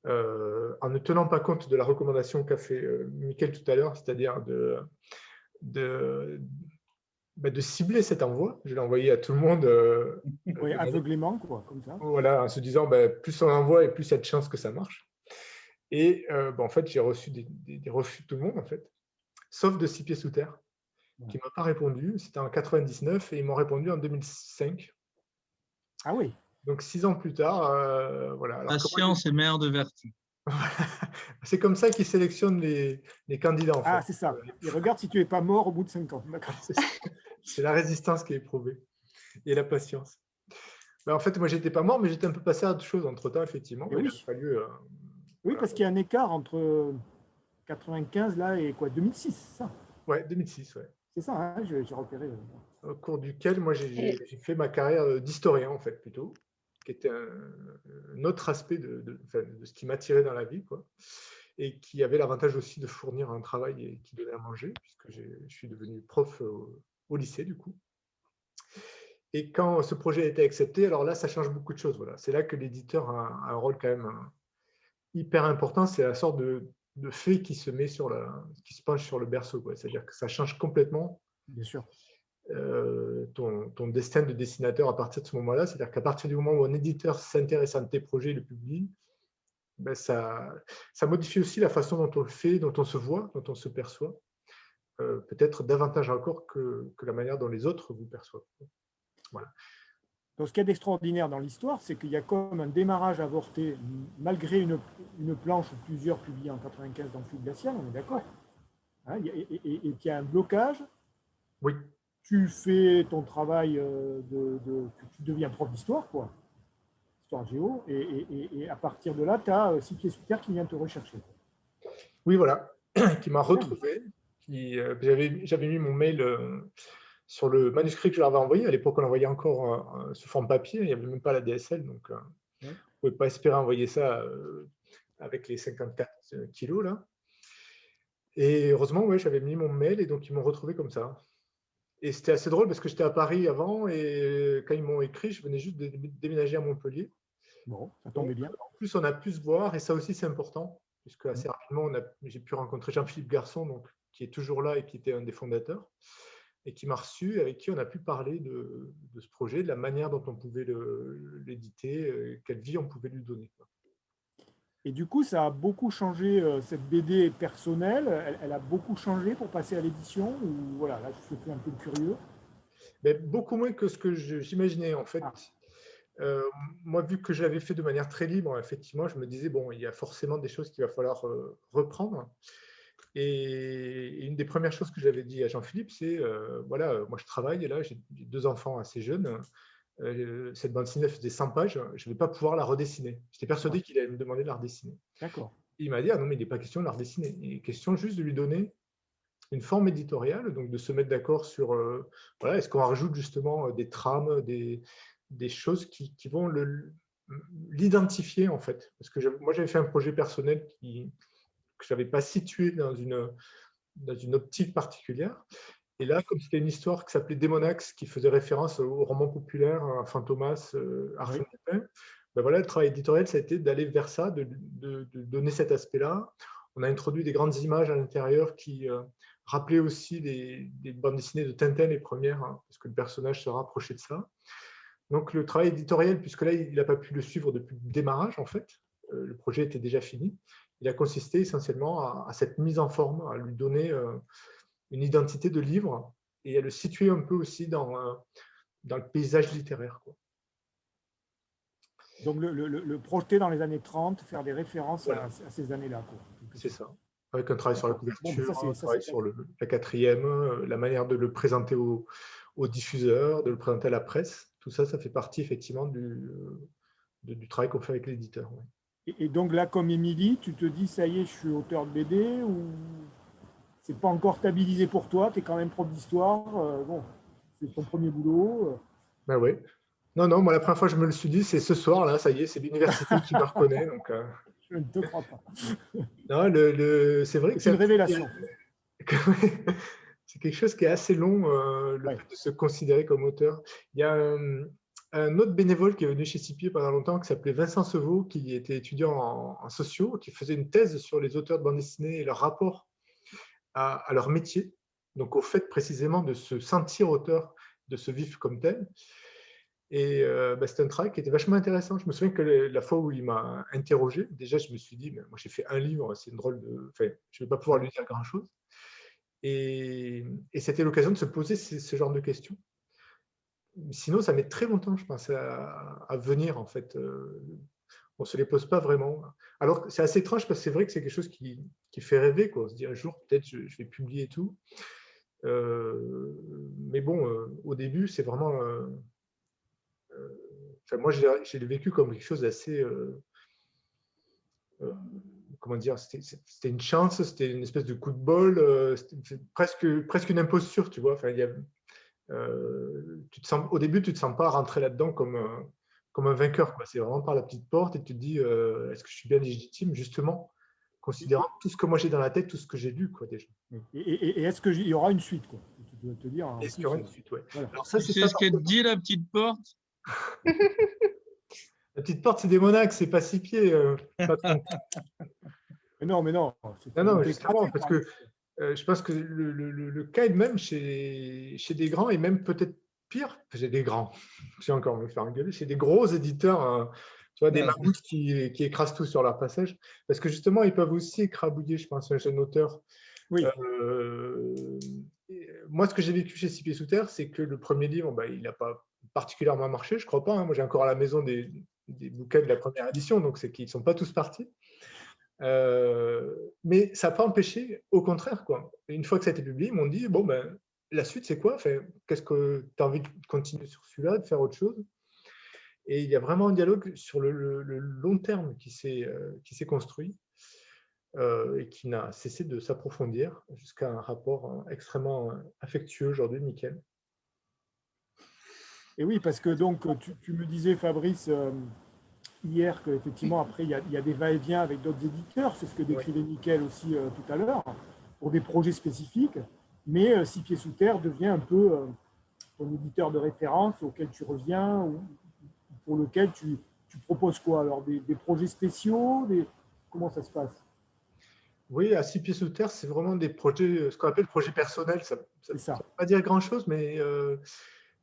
en ne tenant pas compte de la recommandation qu'a fait Mickaël tout à l'heure, c'est-à-dire de cibler cet envoi. Je l'ai envoyé à tout le monde. Oui, aveuglément, quoi, comme ça. Voilà, en se disant, plus on envoie et plus il y a de chances que ça marche. Et en fait, j'ai reçu des refus de tout le monde, en fait, sauf de 6 pieds sous terre, qui ne m'a pas répondu. C'était en 99 et ils m'ont répondu en 2005. Ah oui. Donc 6 ans plus tard, voilà. La science est mère de vertu. C'est comme ça qu'ils sélectionnent les candidats, en fait. Ah, c'est ça. Ils regardent si tu n'es pas mort au bout de 5 ans. C'est la résistance qui est éprouvée et la patience. En fait, moi, j'étais pas mort, mais j'étais un peu passé à autre chose entre-temps, effectivement. Oui. Il a fallu, oui, parce qu'il y a un écart entre 95 là et quoi, 2006, c'est ça? Ouais, 2006, ouais. C'est ça, hein, j'ai repéré. Au cours duquel, moi, j'ai fait ma carrière d'historien, en fait, plutôt, qui était un autre aspect de ce qui m'attirait dans la vie, quoi, et qui avait l'avantage aussi de fournir un travail et qui donnait à manger, puisque je suis devenu prof au lycée, du coup. Et quand ce projet a été accepté, alors là, ça change beaucoup de choses. Voilà. C'est là que l'éditeur a un rôle quand même hyper important. C'est la sorte de fée qui se penche sur le berceau. C'est-à-dire que ça change complètement. Bien sûr. Ton destin de dessinateur à partir de ce moment-là. C'est-à-dire qu'à partir du moment où un éditeur s'intéresse à tes projets et le publie, ça modifie aussi la façon dont on le fait, dont on se voit, dont on se perçoit. Peut-être davantage encore que la manière dont les autres vous perçoivent. Voilà. Donc, ce qu'il y a d'extraordinaire dans l'histoire, c'est qu'il y a comme un démarrage avorté, malgré une planche ou plusieurs publiées en 95 dans Flux Glacial, on est d'accord, hein, et qu'il y a un blocage. Oui. Tu fais ton travail tu deviens prof d'histoire, quoi, histoire géo, et à partir de là, tu as 6 pieds sous terre qui vient te rechercher. Oui, voilà, qui m'a retrouvé. J'avais mis mon mail sur le manuscrit que je leur avais envoyé. À l'époque, on l'envoyait encore sous forme papier, il n'y avait même pas la DSL, donc on ne pouvait pas espérer envoyer ça avec les 54 kilos, là. Et heureusement, ouais, j'avais mis mon mail et donc ils m'ont retrouvé comme ça. Et c'était assez drôle parce que j'étais à Paris avant et quand ils m'ont écrit, je venais juste de déménager à Montpellier. Bon, ça tombait bien. En plus, on a pu se voir et ça aussi, c'est important puisque assez rapidement, j'ai pu rencontrer Jean-Philippe Garçon, donc, qui est toujours là et qui était un des fondateurs, et qui m'a reçu, avec qui on a pu parler de ce projet, de la manière dont on pouvait l'éditer, quelle vie on pouvait lui donner. Et du coup, ça a beaucoup changé, cette BD personnelle, elle a beaucoup changé pour passer à l'édition, ou voilà, là je suis un peu curieux. Mais beaucoup moins que ce que j'imaginais en fait. Moi, vu que je l'avais fait de manière très libre, effectivement, je me disais, bon, il y a forcément des choses qu'il va falloir reprendre. Et une des premières choses que j'avais dit à Jean-Philippe, c'est, voilà, moi je travaille et là, j'ai 2 enfants assez jeunes. Cette bande dessinée faisait 100 pages, je ne vais pas pouvoir la redessiner. J'étais persuadé qu'il allait me demander de la redessiner. D'accord. Il m'a dit, ah non, mais il n'est pas question de la redessiner. Il est question juste de lui donner une forme éditoriale, donc de se mettre d'accord sur, voilà, est-ce qu'on rajoute justement des trames, des choses qui vont l'identifier en fait. Parce que moi, j'avais fait un projet personnel que je n'avais pas situé dans une optique particulière. Et là, comme c'était une histoire qui s'appelait Démonax, qui faisait référence au roman populaire, à Fantomas, Arsène Lupin, ben voilà, le travail éditorial, ça a été d'aller vers ça, de donner cet aspect-là. On a introduit des grandes images à l'intérieur qui rappelaient aussi des bandes dessinées de Tintin, les premières, hein, parce que le personnage se rapprochait de ça. Donc le travail éditorial, puisque là, il n'a pas pu le suivre depuis le démarrage, en fait, le projet était déjà fini, il a consisté essentiellement à cette mise en forme, à lui donner une identité de livre et à le situer un peu aussi dans le paysage littéraire, quoi. Donc, le projeter dans les années 30, faire des références à ces années-là. C'est ça. Avec un travail sur la couverture, un travail sur la quatrième, la manière de le présenter aux diffuseurs, de le présenter à la presse. Tout ça, ça fait partie effectivement du travail qu'on fait avec l'éditeur. Ouais. Et donc là, comme Émilie, tu te dis, ça y est, je suis auteur de BD ou c'est pas encore stabilisé pour toi, tu es quand même prof d'histoire, bon, c'est ton premier boulot. Ben oui. Non, moi la première fois que je me le suis dit, c'est ce soir, là, ça y est, c'est l'université qui me reconnaît. Donc, je ne te crois pas. Non, c'est vrai que c'est une révélation. C'est quelque chose qui est assez long, le fait de se considérer comme auteur. Il y a un autre bénévole qui est venu chez Cipier pendant longtemps, qui s'appelait Vincent Sevaux, qui était étudiant en sociaux, qui faisait une thèse sur les auteurs de bande dessinée et leur rapport à leur métier, donc au fait précisément de se sentir auteur, de se vivre comme tel. Et c'était un travail qui était vachement intéressant. Je me souviens que la fois où il m'a interrogé, déjà je me suis dit, mais moi j'ai fait un livre, c'est une drôle de... Enfin, je ne vais pas pouvoir lui dire grand-chose. Et c'était l'occasion de se poser ce genre de questions. Sinon, ça met très longtemps, je pense, à venir, en fait. On ne se les pose pas vraiment. Alors, c'est assez étrange parce que c'est vrai que c'est quelque chose qui fait rêver, quoi. On se dit un jour, peut-être, je vais publier et tout. Mais bon, au début, c'est vraiment... Enfin, moi, j'ai vécu comme quelque chose d'assez... comment dire, c'était une chance, c'était une espèce de coup de bol, c'était presque une imposture, tu vois. Enfin, au début, tu ne te sens pas rentrer là-dedans comme un vainqueur, quoi. C'est vraiment par la petite porte et tu te dis, est-ce que je suis bien légitime, justement, considérant tout ce que moi j'ai dans la tête, tout ce que j'ai lu, quoi, déjà. Et est-ce qu'il y aura une suite, quoi? Tu dois te dire. Est-ce qu'il y aura une suite, ouais. Voilà. Alors ça, c'est ce qu'elle dit, la petite porte. La petite porte, c'est des Monax, c'est pas 6 pieds. Mais non. Non, justement, parce que je pense que le cas est même chez des grands et même peut-être pire. J'ai des grands, je vais encore me faire engueuler, chez des gros éditeurs, tu vois, des mammouths qui écrasent tout sur leur passage. Parce que justement, ils peuvent aussi écrabouiller, je pense, un jeune auteur. Oui. Moi, ce que j'ai vécu chez 6 pieds sous terre, c'est que le premier livre, il n'a pas particulièrement marché, je crois pas. Hein. Moi, j'ai encore à la maison des bouquins de la première édition, donc c'est qu'ils ne sont pas tous partis. Mais ça n'a pas empêché, au contraire, quoi. Une fois que ça a été publié, ils m'ont dit, bon, la suite, c'est quoi? Enfin, qu'est-ce que tu as envie de continuer sur celui-là, de faire autre chose? Et il y a vraiment un dialogue sur le long terme qui s'est construit et qui n'a cessé de s'approfondir jusqu'à un rapport extrêmement affectueux aujourd'hui, Mickaël. Et oui, parce que donc, tu me disais, Fabrice, hier, qu'effectivement, après, il y a des va-et-vient avec d'autres éditeurs. C'est ce que décrivait Mickaël aussi tout à l'heure, pour des projets spécifiques. Mais 6 pieds sous terre devient un peu ton éditeur de référence auquel tu reviens, ou pour lequel tu proposes quoi? Alors, des projets spéciaux, comment ça se passe? Oui, à 6 pieds sous terre, c'est vraiment des projets, ce qu'on appelle projets personnels. Ça ne veut pas dire grand-chose, mais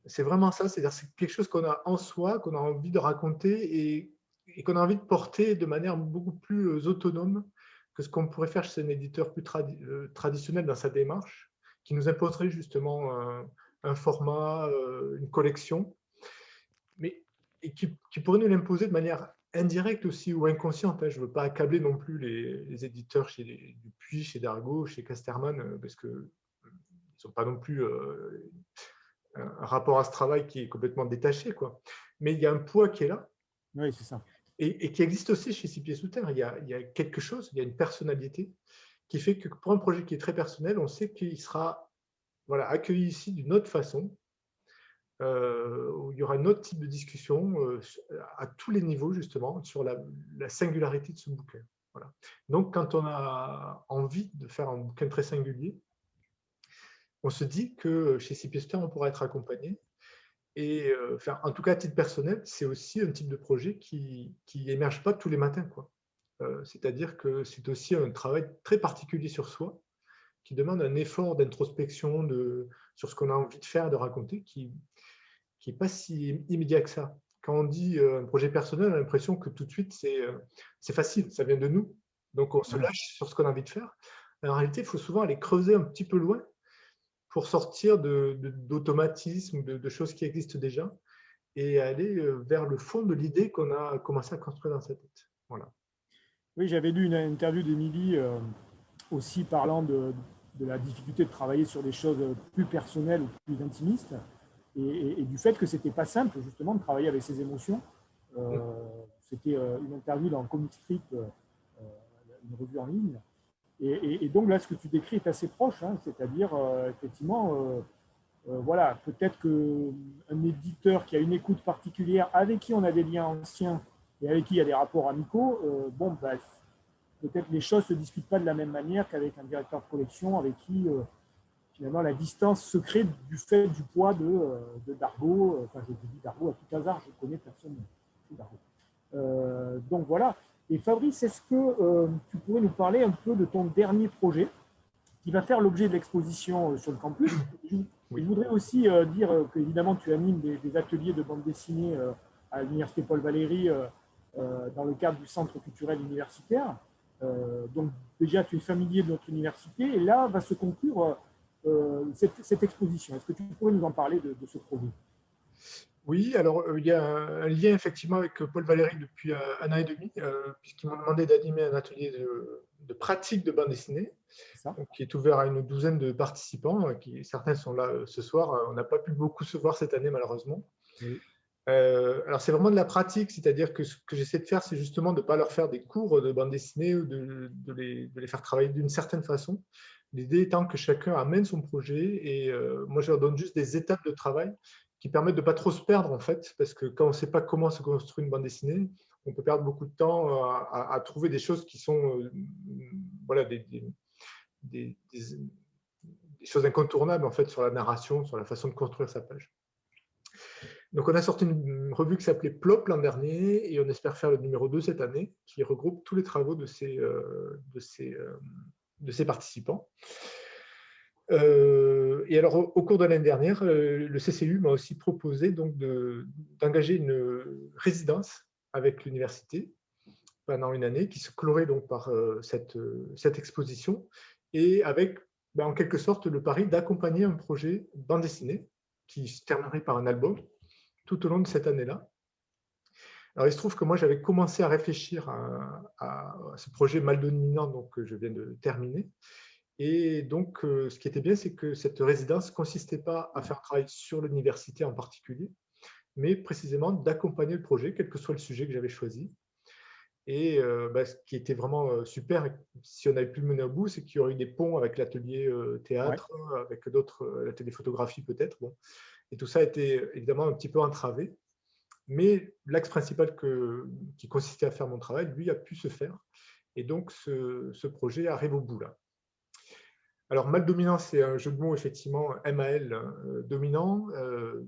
c'est vraiment ça. C'est-à-dire c'est quelque chose qu'on a en soi, qu'on a envie de raconter et qu'on a envie de porter de manière beaucoup plus autonome que ce qu'on pourrait faire chez un éditeur plus traditionnel dans sa démarche, qui nous imposerait justement un format, une collection, et qui pourrait nous l'imposer de manière indirecte aussi ou inconsciente. Hein. Je ne veux pas accabler non plus les éditeurs chez Dupuis, chez Dargaud, chez Casterman, parce qu'ils n'ont pas non plus un rapport à ce travail qui est complètement détaché, quoi. Mais il y a un poids qui est là. Oui, c'est ça. Et qui existe aussi chez 6 pieds sous terre. Il y a quelque chose, il y a une personnalité qui fait que pour un projet qui est très personnel, on sait qu'il sera accueilli ici d'une autre façon, où il y aura un autre type de discussion à tous les niveaux, justement, sur la singularité de ce bouquin. Voilà. Donc, quand on a envie de faire un bouquin très singulier, on se dit que chez CPST, on pourra être accompagné. Et en tout cas, à titre personnel, c'est aussi un type de projet qui n'émerge pas tous les matins, quoi. C'est-à-dire que c'est aussi un travail très particulier sur soi, qui demande un effort d'introspection sur ce qu'on a envie de faire, de raconter, qui n'est pas si immédiat que ça. Quand on dit un projet personnel, on a l'impression que tout de suite, c'est facile, ça vient de nous. Donc, on se lâche sur ce qu'on a envie de faire. En réalité, il faut souvent aller creuser un petit peu loin pour sortir d'automatismes, de choses qui existent déjà, et aller vers le fond de l'idée qu'on a commencé à construire dans sa tête. Voilà. Oui, j'avais lu une interview d'Émilie aussi parlant de la difficulté de travailler sur des choses plus personnelles ou plus intimistes, et du fait que ce n'était pas simple justement de travailler avec ses émotions. C'était une interview dans Comic Strip, une revue en ligne. Et donc là, ce que tu décris est assez proche, hein, c'est-à-dire effectivement, voilà, peut-être qu'un éditeur qui a une écoute particulière, avec qui on a des liens anciens et avec qui il y a des rapports amicaux, bon, bah, peut-être les choses ne se discutent pas de la même manière qu'avec un directeur de collection avec qui finalement la distance se crée du fait du poids de Dargaud. Enfin, je dis Dargaud à tout hasard, je ne connais personne Dargaud. Donc voilà. Et Fabrice, est-ce que tu pourrais nous parler un peu de ton dernier projet qui va faire l'objet de l'exposition sur le campus? Je voudrais aussi dire qu'évidemment, tu animes des ateliers de bande dessinée à l'Université Paul Valéry dans le cadre du Centre culturel universitaire. Donc déjà, tu es familier de notre université et là va se conclure cette exposition. Est-ce que tu pourrais nous en parler de ce projet? Oui, alors il y a un lien effectivement avec Paul Valéry depuis un an et demi, puisqu'ils m'ont demandé d'animer un atelier de pratique de bande dessinée, donc, qui est ouvert à une douzaine de participants. Certains sont là ce soir. On n'a pas pu beaucoup se voir cette année, malheureusement. Oui. Alors, c'est vraiment de la pratique, c'est-à-dire que ce que j'essaie de faire, c'est justement de ne pas leur faire des cours de bande dessinée ou de les faire travailler d'une certaine façon. L'idée étant que chacun amène son projet et moi, je leur donne juste des étapes de travail qui permettent de ne pas trop se perdre, en fait, parce que quand on ne sait pas comment se construit une bande dessinée, on peut perdre beaucoup de temps à trouver des choses qui sont voilà, des choses incontournables, en fait, sur la narration, sur la façon de construire sa page. Donc, on a sorti une revue qui s'appelait Plop l'an dernier et on espère faire le numéro 2 cette année, qui regroupe tous les travaux de ces participants. Et alors, au cours de l'année dernière, le CCU m'a aussi proposé d'engager une résidence avec l'université pendant une année, qui se clorait donc par cette exposition, et avec, en quelque sorte, le pari d'accompagner un projet bande dessinée qui se terminerait par un album tout au long de cette année-là. Alors, il se trouve que moi, j'avais commencé à réfléchir à ce projet Mal dominant, donc, que je viens de terminer. Et donc, ce qui était bien, c'est que cette résidence ne consistait pas à faire un travail sur l'université en particulier, mais précisément d'accompagner le projet, quel que soit le sujet que j'avais choisi. Et ce qui était vraiment super, si on avait pu le mener au bout, c'est qu'il y aurait eu des ponts avec l'atelier théâtre, avec d'autres, l'atelier photographie peut-être. Bon. Et tout ça a été évidemment un petit peu entravé. Mais l'axe principal qui consistait à faire mon travail, lui, a pu se faire. Et donc, ce projet arrive au bout là. Alors, mal dominant, c'est un jeu de mots, effectivement, MAL, dominant.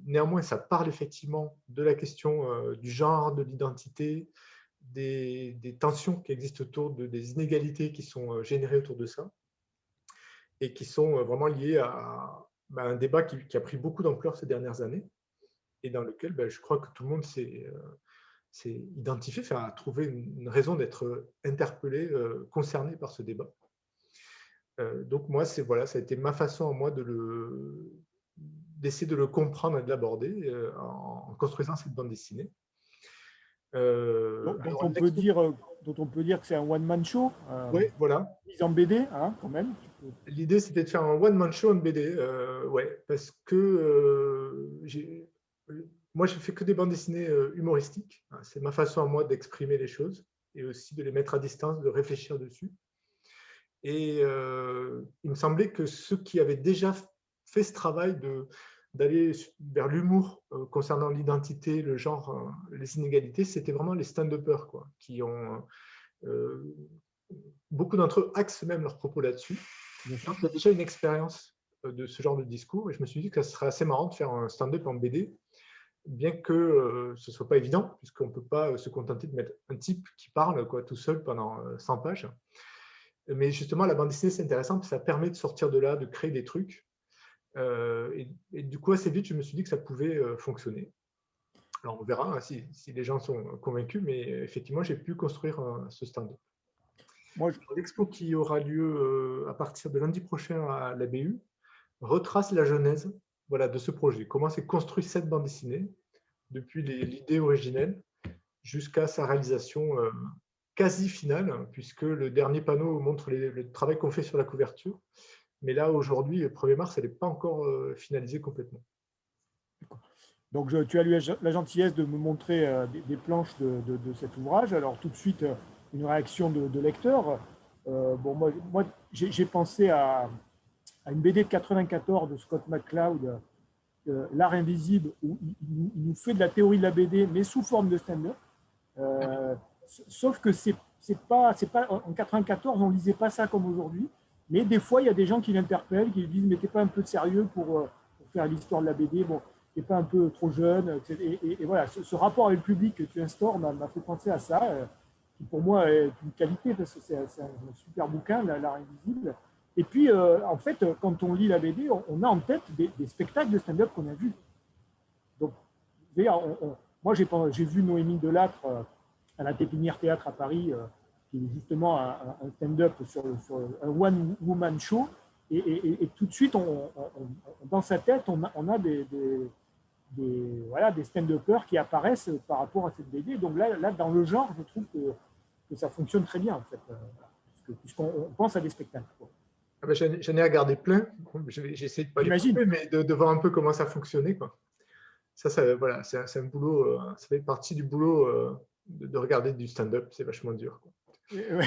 Néanmoins, ça parle effectivement de la question du genre, de l'identité, des tensions qui existent autour des inégalités qui sont générées autour de ça et qui sont vraiment liées à un débat qui a pris beaucoup d'ampleur ces dernières années et dans lequel je crois que tout le monde s'est identifié, a trouvé une raison d'être interpellé, concerné par ce débat. Donc moi, ça a été ma façon à moi d'essayer de le comprendre et de l'aborder en construisant cette bande dessinée. Dont on peut dire que c'est un one-man show. Oui, voilà. Mise en BD, hein, quand même. L'idée, c'était de faire un one-man show en BD, parce que moi, je ne fais que des bandes dessinées humoristiques. C'est ma façon à moi d'exprimer les choses et aussi de les mettre à distance, de réfléchir dessus. Et il me semblait que ceux qui avaient déjà fait ce travail d'aller vers l'humour concernant l'identité, le genre, les inégalités, c'était vraiment les stand-uppers, quoi, qui ont beaucoup d'entre eux axent même leurs propos là-dessus. Donc, il y a déjà une expérience de ce genre de discours, et je me suis dit que ça serait assez marrant de faire un stand-up en BD, bien que ce ne soit pas évident, puisqu'on ne peut pas se contenter de mettre un type qui parle, quoi, tout seul pendant 100 pages. Mais justement, la bande dessinée, c'est intéressant, parce que ça permet de sortir de là, de créer des trucs. Et du coup, assez vite, je me suis dit que ça pouvait fonctionner. Alors, on verra hein, si les gens sont convaincus, mais effectivement, j'ai pu construire ce stand-up. L'expo qui aura lieu à partir de lundi prochain à la BU retrace la genèse de ce projet. Comment s'est construit cette bande dessinée, depuis l'idée originelle jusqu'à sa réalisation quasi finale, puisque le dernier panneau montre le travail qu'on fait sur la couverture. Mais là, aujourd'hui, le 1er mars, elle n'est pas encore finalisée complètement. Donc, tu as eu la gentillesse de me montrer des planches de cet ouvrage. Alors, tout de suite, une réaction de lecteur. Bon, moi j'ai pensé à une BD de 94 de Scott McCloud, L'Art invisible, où il nous fait de la théorie de la BD, mais sous forme de stand-up. Sauf que c'est pas en 94, on ne lisait pas ça comme aujourd'hui. Mais des fois, il y a des gens qui l'interpellent, qui lui disent « mais t'es pas un peu sérieux pour faire l'histoire de la BD, bon, t'es pas un peu trop jeune ?» Et voilà, ce rapport avec le public que tu instaures m'a fait penser à ça, qui pour moi est une qualité, parce que c'est un super bouquin, L'Art invisible. Et puis, en fait, quand on lit la BD, on a en tête des spectacles de stand-up qu'on a vus. Donc, moi, j'ai vu Noémie Delattre à la Pépinière Théâtre à Paris, qui est justement un stand-up sur un one-woman show. Et tout de suite, dans sa tête, on a des stand-uppers qui apparaissent par rapport à cette BD. Donc là, dans le genre, je trouve que ça fonctionne très bien, en fait, puisqu'on pense à des spectacles, quoi. Ah ben, j'en ai regardé plein. J'essaie de ne pas les couper, mais de voir un peu comment ça fonctionnait, quoi. Ça voilà, c'est un boulot, ça fait partie du boulot de regarder du stand-up, c'est vachement dur, quoi. Oui.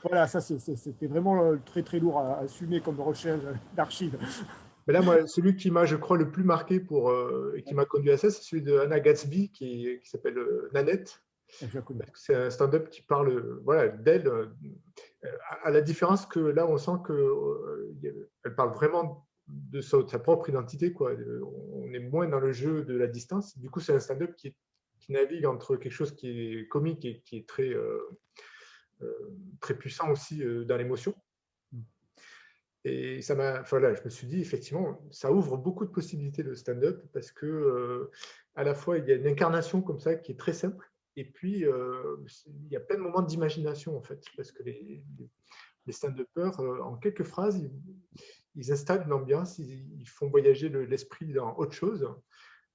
Voilà, ça c'était vraiment très très lourd à assumer comme recherche d'archives. Mais là, moi, celui qui m'a, je crois, le plus marqué et qui m'a conduit à ça, c'est celui de Hannah Gatsby qui s'appelle Nanette. C'est un stand-up qui parle d'elle, à la différence que là, on sent qu'elle parle vraiment de sa propre identité, quoi. On est moins dans le jeu de la distance. Du coup, c'est un stand-up qui navigue entre quelque chose qui est comique et qui est très, très puissant aussi dans l'émotion. Et ça je me suis dit, effectivement, ça ouvre beaucoup de possibilités le stand-up parce que à la fois, il y a une incarnation comme ça qui est très simple, et puis il y a plein de moments d'imagination, en fait, parce que les stand-uppers, en quelques phrases, ils installent une ambiance, ils font voyager l'esprit dans autre chose.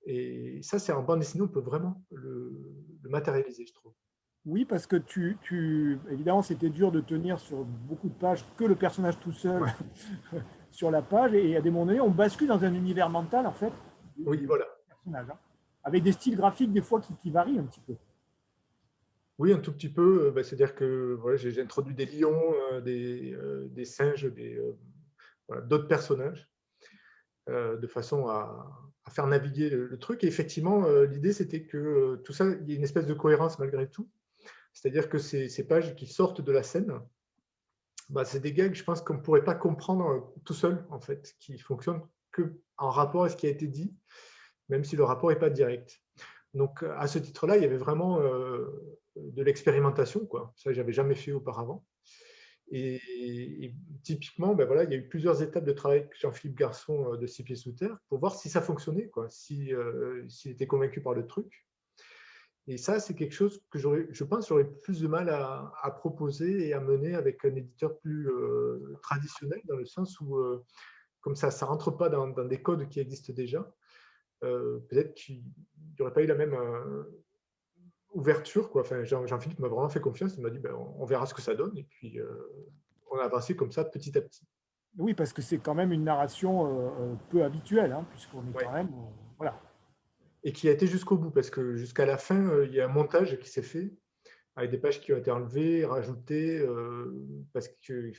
Et ça, c'est en bande dessinée, on peut vraiment le matérialiser, je trouve. Oui, parce que évidemment, c'était dur de tenir sur beaucoup de pages que le personnage tout seul sur la page. Et à des moments donnés, on bascule dans un univers mental, en fait, oui, voilà. Personnage, hein, avec des styles graphiques, des fois, qui varient un petit peu. Oui, un tout petit peu. C'est-à-dire que j'ai introduit des lions, des singes, d'autres personnages, de façon à faire naviguer le truc. Et effectivement, l'idée, c'était que tout ça, il y ait une espèce de cohérence malgré tout. C'est-à-dire que ces pages qui sortent de la scène, c'est des gags, je pense qu'on ne pourrait pas comprendre tout seul, en fait, qui fonctionnent qu'en rapport avec ce qui a été dit, même si le rapport n'est pas direct. Donc, à ce titre-là, il y avait vraiment de l'expérimentation, quoi. Ça, je n'avais jamais fait auparavant. Et typiquement, il y a eu plusieurs étapes de travail avec Jean-Philippe Garçon de 6 pieds sous terre pour voir si ça fonctionnait, quoi, s'il était convaincu par le truc. Et ça, c'est quelque chose que je pense j'aurais plus de mal à proposer et à mener avec un éditeur plus traditionnel, dans le sens où, comme ça ne rentre pas dans des codes qui existent déjà, peut-être qu'il n'y aurait pas eu la même ouverture, quoi. Enfin, Jean-Philippe m'a vraiment fait confiance, il m'a dit on verra ce que ça donne, et puis on a avancé comme ça petit à petit. Oui, parce que c'est quand même une narration peu habituelle, hein, puisqu'on est quand même… voilà. Et qui a été jusqu'au bout, parce que jusqu'à la fin, il y a un montage qui s'est fait, avec des pages qui ont été enlevées, rajoutées, parce qu'il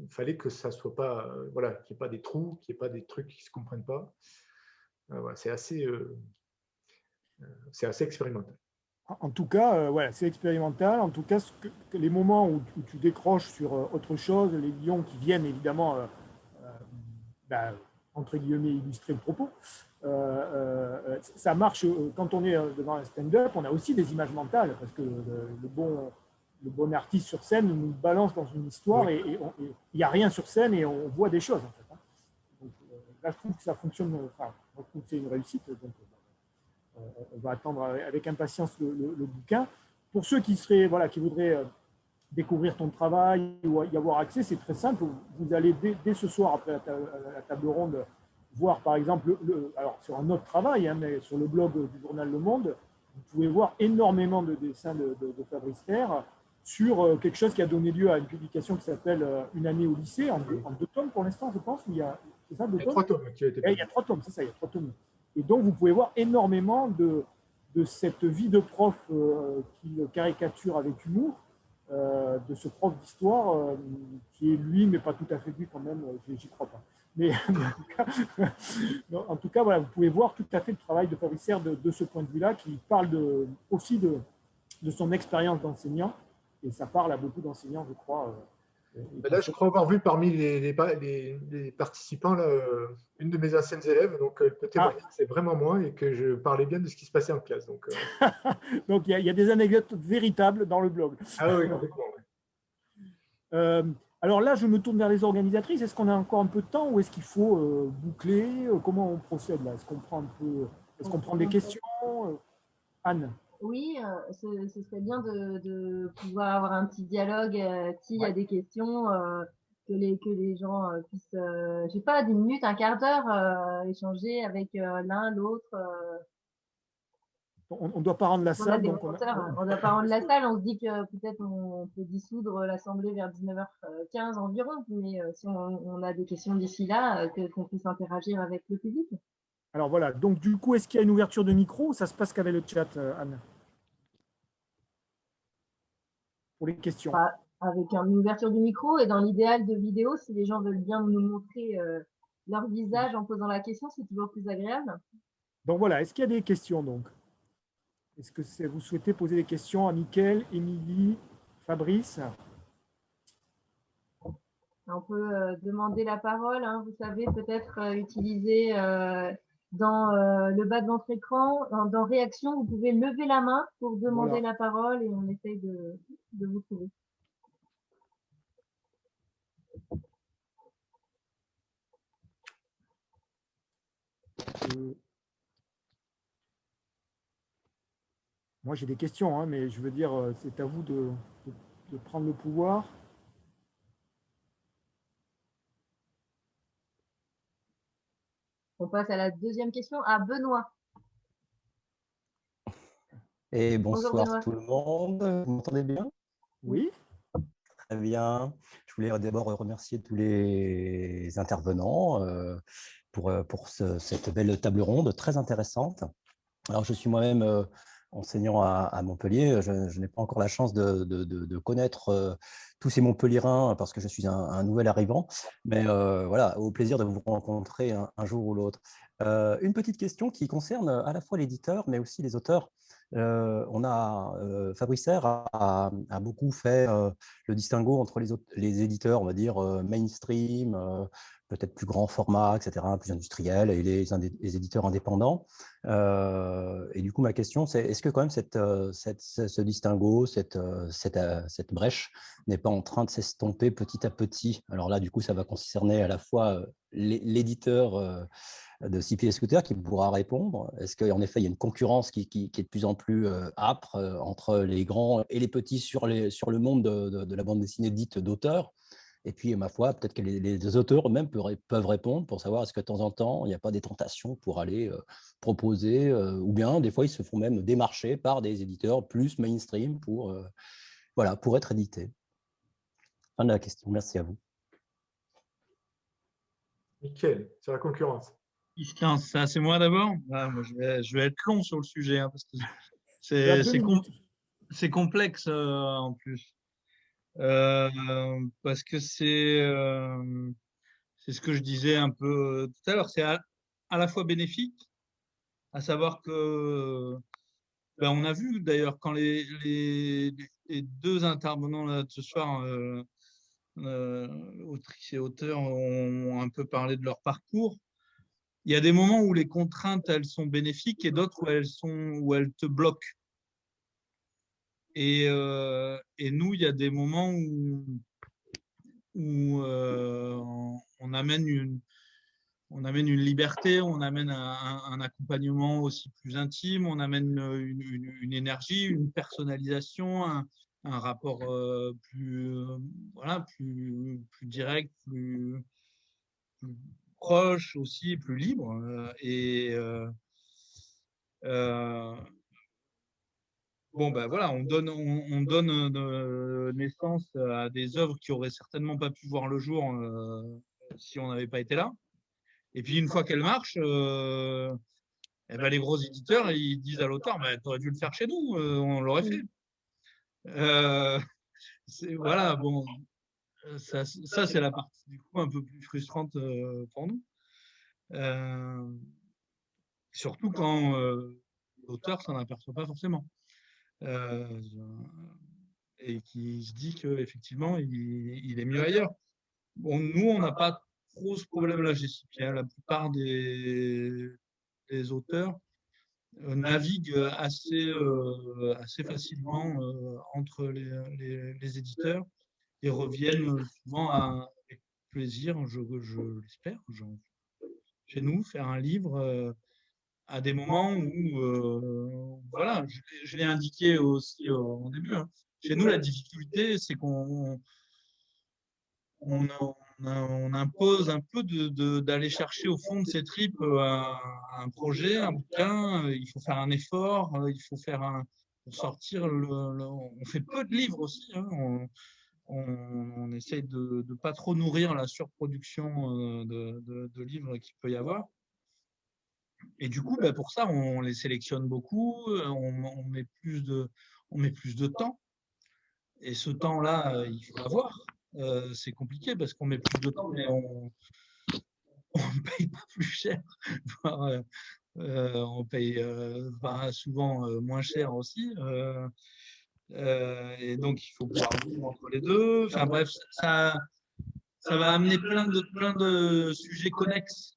fallait que ça soit pas, voilà, qu'il n'y ait pas des trous, qu'il n'y ait pas des trucs qui ne se comprennent pas. Voilà, c'est assez expérimental. En tout cas, voilà, c'est expérimental. En tout cas, les moments où tu décroches sur autre chose, les lions qui viennent évidemment, ben, entre guillemets, illustrer le propos, ça marche quand on est devant un stand-up. On a aussi des images mentales parce que le bon artiste sur scène nous balance dans une histoire et il n'y a rien sur scène et on voit des choses en fait. Donc, là, je trouve que ça fonctionne. Enfin, je trouve que c'est une réussite. Donc, on va attendre avec impatience le bouquin. Pour ceux qui voudraient découvrir ton travail ou y avoir accès, c'est très simple. Vous allez dès ce soir, après la table ronde, voir par exemple, alors sur un autre travail, hein, mais sur le blog du journal Le Monde, vous pouvez voir énormément de dessins de Fabrice Terre sur quelque chose qui a donné lieu à une publication qui s'appelle Une année au lycée, en 2 tomes pour l'instant, je pense. C'est ça, 2 tomes ? 3 tomes qui a été publié. Il y a 3 tomes, c'est ça, il y a 3 tomes. Et donc, vous pouvez voir énormément de cette vie de prof qu'il caricature avec humour, de ce prof d'histoire qui est lui, mais pas tout à fait lui quand même, j'y crois pas. Mais en tout cas, voilà, vous pouvez voir tout à fait le travail de Fabrice Terre de ce point de vue-là, qui parle aussi de son expérience d'enseignant, et ça parle à beaucoup d'enseignants, je crois. Là, je crois avoir vu parmi les participants là, une de mes anciennes élèves, donc elle peut témoigner que c'est vraiment moi et que je parlais bien de ce qui se passait en classe. Donc, donc il y a des anecdotes véritables dans le blog. Ah oui, complètement. Ouais. Alors là, je me tourne vers les organisatrices. Est-ce qu'on a encore un peu de temps ou est-ce qu'il faut boucler? Comment on procède là? Est-ce qu'on prend des questions? Anne? Oui, ce serait bien de pouvoir avoir un petit dialogue s'il y a des questions, que les gens puissent, je sais pas, 10 minutes, un quart d'heure, échanger avec l'un, l'autre. On ne doit pas rendre la salle. On ne doit pas rendre la salle. On se dit que peut-être on peut dissoudre l'assemblée vers 19h15 environ, mais si on a des questions d'ici là, qu'on puisse interagir avec le public. Alors voilà, donc du coup, est-ce qu'il y a une ouverture de micro ou ça se passe qu'avec le chat, Anne? Pour les questions. Avec une ouverture du micro et dans l'idéal de vidéo, si les gens veulent bien nous montrer leur visage en posant la question, c'est toujours plus agréable. Donc voilà, est-ce qu'il y a des questions donc? Est-ce que vous souhaitez poser des questions à Mickaël, Émilie, Fabrice? On peut demander la parole, hein, vous savez, peut-être utiliser dans le bas de votre écran, dans réaction, vous pouvez lever la main pour demander la parole et on essaye de vous trouver. Moi, j'ai des questions, hein, mais je veux dire, c'est à vous de prendre le pouvoir. On passe à la deuxième question, à Benoît. Et bonsoir tout le monde, vous m'entendez bien? Oui. Très bien. Je voulais d'abord remercier tous les intervenants pour cette belle table ronde très intéressante. Alors, je suis moi-même enseignant à Montpellier. Je n'ai pas encore la chance de connaître tous ces Montpelliérains parce que je suis un nouvel arrivant. Mais voilà, au plaisir de vous rencontrer un jour ou l'autre. Une petite question qui concerne à la fois l'éditeur, mais aussi les auteurs. Fabrice Terre a beaucoup fait le distinguo entre les éditeurs, on va dire, mainstream, peut-être plus grand format, etc., plus industriel, et les éditeurs indépendants. Et du coup, ma question, c'est est-ce que quand même ce distinguo, cette brèche n'est pas en train de s'estomper petit à petit? Alors là, du coup, ça va concerner à la fois l'éditeur de CP Scooter qui pourra répondre. Est-ce qu'en effet, il y a une concurrence qui est de plus en plus âpre entre les grands et les petits sur le monde de la bande dessinée dite d'auteur? Et puis, ma foi, peut-être que les auteurs eux-mêmes peuvent répondre pour savoir est-ce que de temps en temps, il n'y a pas des tentations pour aller proposer, ou bien des fois, ils se font même démarcher par des éditeurs plus mainstream pour être édités. Fin de la question. Merci à vous. Mickaël, sur la concurrence. Qui se lance? C'est moi d'abord. Moi, je vais être long sur le sujet, hein, parce que c'est complexe en plus. Parce que c'est ce que je disais un peu tout à l'heure, c'est à la fois bénéfique, à savoir que ben, on a vu d'ailleurs quand les deux intervenants là, de ce soir, autrices et auteurs, ont un peu parlé de leur parcours. Il y a des moments où les contraintes, elles sont bénéfiques et d'autres où elles te bloquent. Et nous, il y a des moments où on amène une liberté, on amène un accompagnement aussi plus intime, on amène une énergie, une personnalisation, un rapport voilà, plus direct, plus proche aussi, plus libre. Bon, ben voilà, on donne naissance à des œuvres qui auraient certainement pas pu voir le jour si on n'avait pas été là. Et puis une fois qu'elles marchent, eh ben, les gros éditeurs ils disent à l'auteur, ben, tu aurais dû le faire chez nous, on l'aurait fait. Voilà, bon, ça c'est la partie du coup un peu plus frustrante pour nous. Surtout quand l'auteur s'en aperçoit pas forcément. Et qui se dit qu'effectivement, il est mieux ailleurs. Bon, nous, on n'a pas trop ce problème-là chez Scipia. La plupart des auteurs naviguent assez facilement entre les éditeurs et reviennent souvent avec plaisir, je l'espère, chez nous, faire un livre à des moments où, voilà, je l'ai indiqué aussi en début, hein. Chez nous, la difficulté, c'est qu'on impose un peu d'aller chercher au fond de ses tripes un projet, un bouquin. Il faut faire un effort, il faut faire pour sortir. On fait peu de livres aussi, hein. On essaye de ne pas trop nourrir la surproduction de livres qu'il peut y avoir. Et du coup, ben, pour ça, on les sélectionne beaucoup, on met plus de temps. Et ce temps-là, il faut l'avoir. C'est compliqué parce qu'on met plus de temps, mais on ne paye pas plus cher. On paye souvent moins cher aussi. Et donc, il faut pouvoir vivre entre les deux. Enfin bref, ça va amener plein de sujets connexes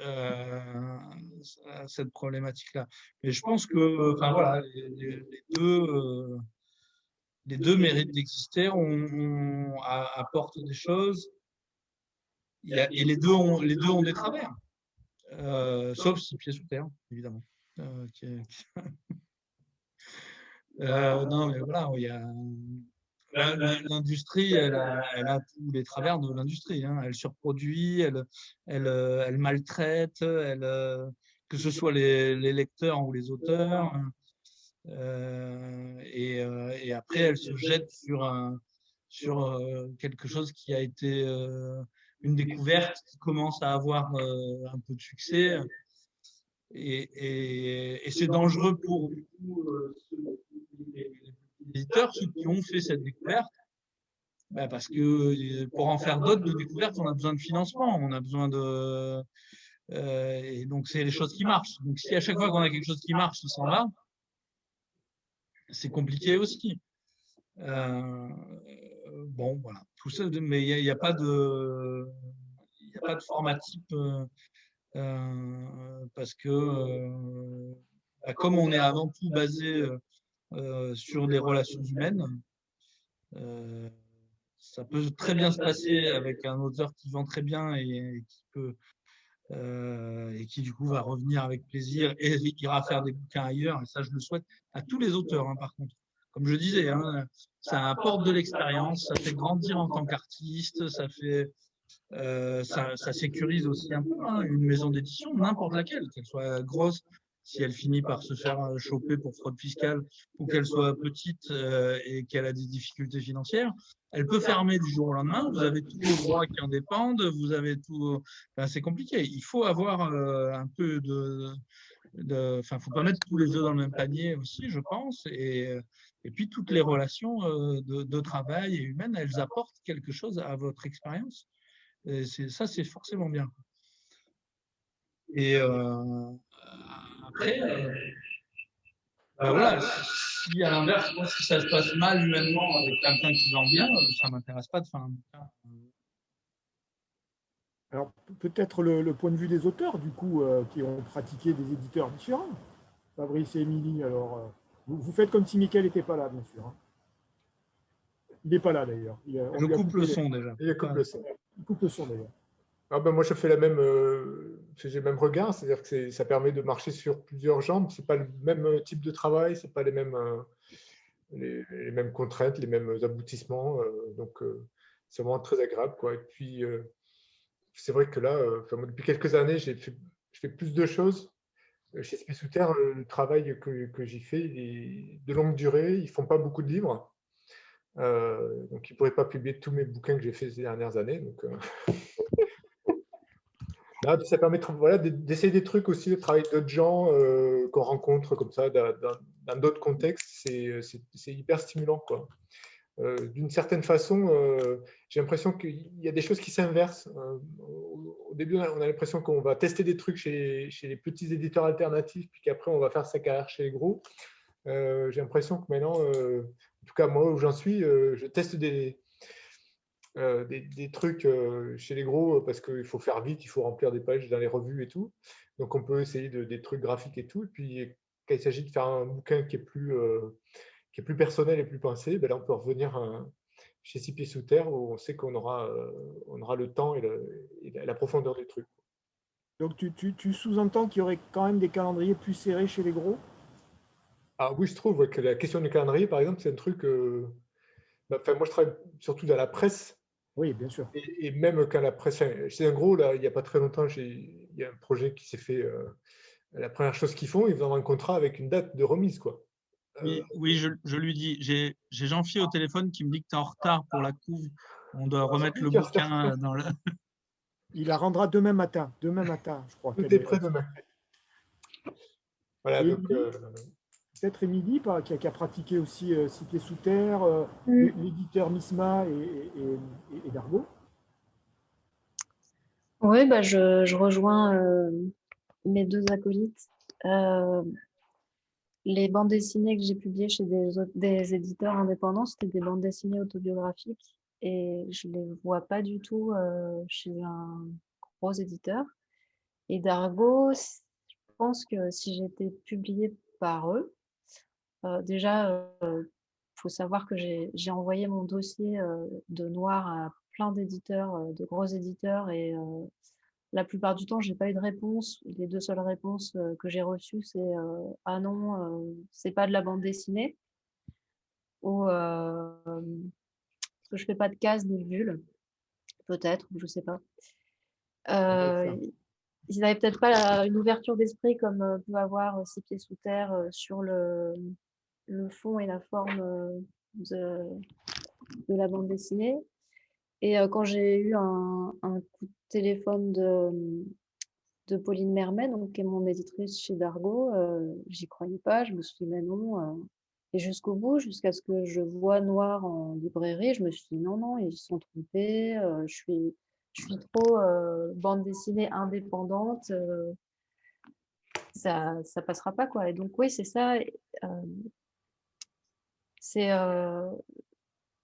à cette problématique-là. Mais je pense que, enfin voilà, les deux méritent d'exister, apportent des choses, et les deux ont des travers, sauf si pieds sous terre, évidemment. Non, mais voilà, il y a l'industrie, elle a tous les travers de l'industrie, hein. Elle surproduit, elle maltraite, que ce soit les lecteurs ou les auteurs. Et après, elle se jette sur quelque chose qui a été une découverte qui commence à avoir un peu de succès. Et c'est dangereux pour les éditeurs, ceux qui ont fait cette découverte, parce que pour en faire d'autres de découvertes, on a besoin de financement, on a besoin de... et donc, c'est les choses qui marchent. Donc, si à chaque fois qu'on a quelque chose qui marche, ça s'en va, c'est compliqué aussi. Bon, voilà. Tout ça, mais il n'y a pas de format type parce que comme on est avant tout basé sur des relations humaines, ça peut très bien se passer avec un auteur qui vend très bien et qui peut et qui du coup va revenir avec plaisir et ira faire des bouquins ailleurs. Et ça, je le souhaite à tous les auteurs, hein, par contre. Comme je disais, hein, ça apporte de l'expérience, ça fait grandir en tant qu'artiste, ça sécurise aussi un peu, hein, une maison d'édition, n'importe laquelle, qu'elle soit grosse, si elle finit par se faire choper pour fraude fiscale, ou qu'elle soit petite et qu'elle a des difficultés financières, elle peut fermer du jour au lendemain. Vous avez tous vos droits qui en dépendent, vous avez tout. Enfin, c'est compliqué. Il faut avoir un peu enfin, faut pas mettre tous les œufs dans le même panier aussi, je pense. Et Et puis, toutes les relations de travail et humaines, elles apportent quelque chose à votre expérience. Et ça, c'est forcément bien. Et après, bah voilà, si à l'inverse, moi, si ça se passe mal humainement avec quelqu'un qui vend bien, ça m'intéresse pas de faire un bouquin. Alors, peut-être le point de vue des auteurs, du coup, qui ont pratiqué des éditeurs différents. Fabrice et Émilie, alors, vous faites comme si Mickaël n'était pas là, bien sûr. Hein. Il n'est pas là, d'ailleurs. Je coupe le son, déjà. Il coupe le son. Il coupe le son, d'ailleurs. Ah ben moi, je fais j'ai le même regard, c'est-à-dire que ça permet de marcher sur plusieurs jambes. C'est pas le même type de travail, c'est pas les mêmes contraintes, les mêmes aboutissements. Donc, c'est vraiment très agréable, quoi. Et puis, c'est vrai que là, moi, depuis quelques années, je fais plus de choses. Chez Space Souter, le travail que j'y fais, il est de longue durée. Ils font pas beaucoup de livres. Donc, ils ne pourraient pas publier tous mes bouquins que j'ai fait ces dernières années. Donc, là, ça permet d'essayer des trucs aussi, de travailler avec d'autres gens qu'on rencontre comme ça, dans d'autres contextes. C'est hyper stimulant, quoi. D'une certaine façon, j'ai l'impression qu'il y a des choses qui s'inversent. Au début, on a l'impression qu'on va tester des trucs chez les petits éditeurs alternatifs, puis qu'après, on va faire sa carrière chez les gros. J'ai l'impression que maintenant, en tout cas, moi, où j'en suis, je teste des trucs chez les gros parce qu'il faut faire vite, il faut remplir des pages dans les revues et tout. Donc, on peut essayer des trucs graphiques et tout. Et puis, quand il s'agit de faire un bouquin qui est plus personnel et plus pensé, ben là, on peut revenir chez Six Pieds Sous Terre où on sait qu'on aura le temps et la profondeur du truc. Donc, tu sous-entends qu'il y aurait quand même des calendriers plus serrés chez les gros? Ah oui, je trouve que la question du calendrier, par exemple, c'est un truc. Moi, je travaille surtout dans la presse. Oui, bien sûr. Et même quand la presse. Chez un gros, là, il n'y a pas très longtemps, il y a un projet qui s'est fait. La première chose qu'ils font, ils ont un contrat avec une date de remise, quoi. Oui, je lui dis, j'ai Jean-Phi au téléphone qui me dit que tu es en retard pour la couve. On doit remettre le bouquin dans le. Il la rendra demain matin, je crois. Tout est prêt demain. Voilà, donc. Peut-être Émilie, qui a pratiqué aussi Six Pieds Sous Terre, l'éditeur Misma et Dargo. Oui, bah, je rejoins mes deux acolytes. Les bandes dessinées que j'ai publiées chez des éditeurs indépendants, c'était des bandes dessinées autobiographiques et je les vois pas du tout chez un gros éditeur. Et Dargo, je pense que si j'étais publiée par eux, déjà, faut savoir que j'ai envoyé mon dossier de noir à plein d'éditeurs, de gros éditeurs, et la plupart du temps, j'ai pas eu de réponse. Les deux seules réponses que j'ai reçues, c'est ah non, c'est pas de la bande dessinée, ou parce que je fais pas de cases ni de bulles, peut-être, je sais pas. Ils n'avaient peut-être pas une ouverture d'esprit comme peut avoir Six Pieds Sous Terre sur le fond et la forme de la bande dessinée. Et quand j'ai eu un coup de téléphone de Pauline Mermet, donc, qui est mon éditrice chez Dargo, j'y croyais pas, je me suis dit mais non. Et jusqu'au bout, jusqu'à ce que je vois noir en librairie, je me suis dit non, ils se sont trompés, je suis trop bande dessinée indépendante, ça passera pas, quoi. Et donc oui, c'est ça. C'est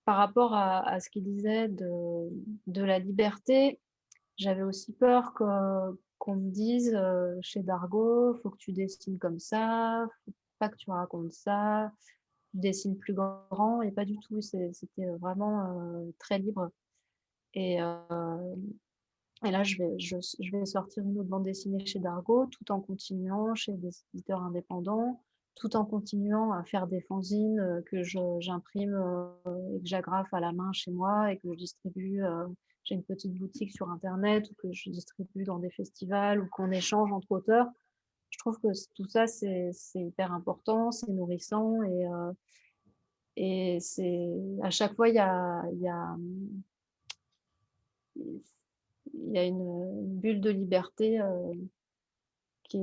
par rapport à ce qu'il disait de la liberté, j'avais aussi peur qu'on me dise chez Dargo, faut que tu dessines comme ça, faut pas que tu racontes ça, tu dessines plus grand, et pas du tout. C'était vraiment très libre. Et là, je vais sortir une autre bande dessinée chez Dargo, tout en continuant chez des éditeurs indépendants, tout en continuant à faire des fanzines que j'imprime et que j'agrafe à la main chez moi et que je distribue. J'ai une petite boutique sur Internet ou que je distribue dans des festivals ou qu'on échange entre auteurs. Je trouve que tout ça, c'est hyper important, c'est nourrissant, et à chaque fois, il y a une bulle de liberté qui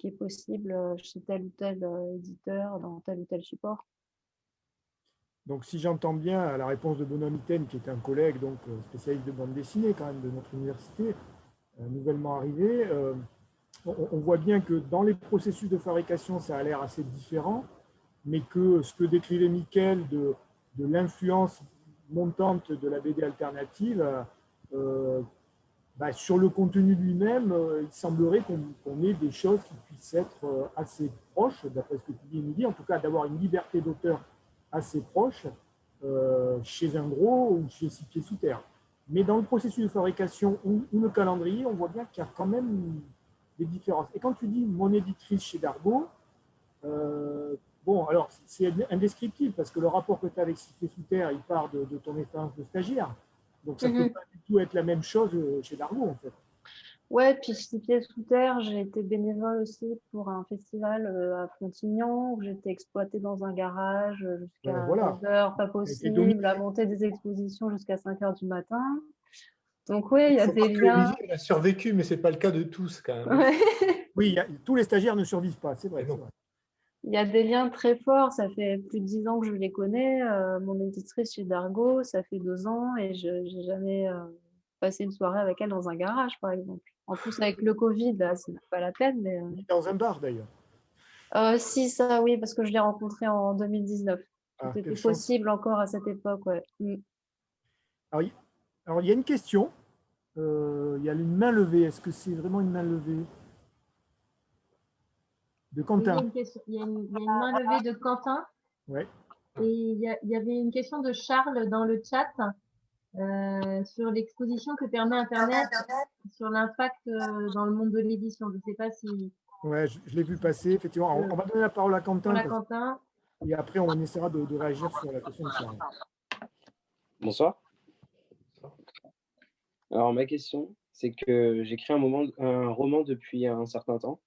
est possible chez tel ou tel éditeur, dans tel ou tel support. Donc, si j'entends bien la réponse de Benoît Mitaine, qui est un collègue, donc spécialiste de bande dessinée quand même de notre université, nouvellement arrivé, on voit bien que dans les processus de fabrication, ça a l'air assez différent, mais que ce que décrivait Mickaël de l'influence montante de la BD alternative, sur le contenu lui-même, il semblerait qu'on ait des choses qui puissent être assez proches, d'après ce que tu dis, Émilie, en tout cas d'avoir une liberté d'auteur assez proche chez un gros ou chez Six Pieds Sous Terre. Mais dans le processus de fabrication ou le calendrier, on voit bien qu'il y a quand même des différences. Et quand tu dis mon éditrice chez Dargaud, bon, alors c'est indescriptible parce que le rapport que tu as avec Six Pieds Sous Terre, il part de ton expérience de stagiaire. Donc ça ne peut pas du tout être la même chose chez Dargaud, en fait. Ouais, puis Six Pieds Sous Terre, j'ai été bénévole aussi pour un festival à Frontignan où j'étais exploitée dans un garage jusqu'à Voilà. 2 heures, pas possible, à monter des expositions jusqu'à 5 heures du matin. Donc oui, il y a des liens. Elle a survécu, mais ce n'est pas le cas de tous quand même. Ouais. Oui, tous les stagiaires ne survivent pas, c'est vrai. Il y a des liens très forts. Ça fait plus de 10 ans que je les connais. Mon éditrice chez Dargaud, ça fait 2 ans et je n'ai jamais passé une soirée avec elle dans un garage, par exemple. En plus, avec le Covid, là, c'est pas la peine. Mais, dans un bar, d'ailleurs. Si, ça, oui, parce que je l'ai rencontré en 2019. Ah, C'était possible encore à cette époque, ouais. Alors, il y a une question. Il y a une main levée. Est-ce que c'est vraiment une main levée de Quentin? Oui, il y a une main levée de Quentin. Ouais. Et il y avait une question de Charles dans le chat sur l'exposition que permet Internet, sur l'impact dans le monde de l'édition. Je ne sais pas si... Ouais, je l'ai vu passer, effectivement. On va donner la parole à Quentin. Et après, on essaiera de réagir sur la question de Charles. Bonsoir. Alors, ma question, c'est que j'écris un roman depuis un certain temps.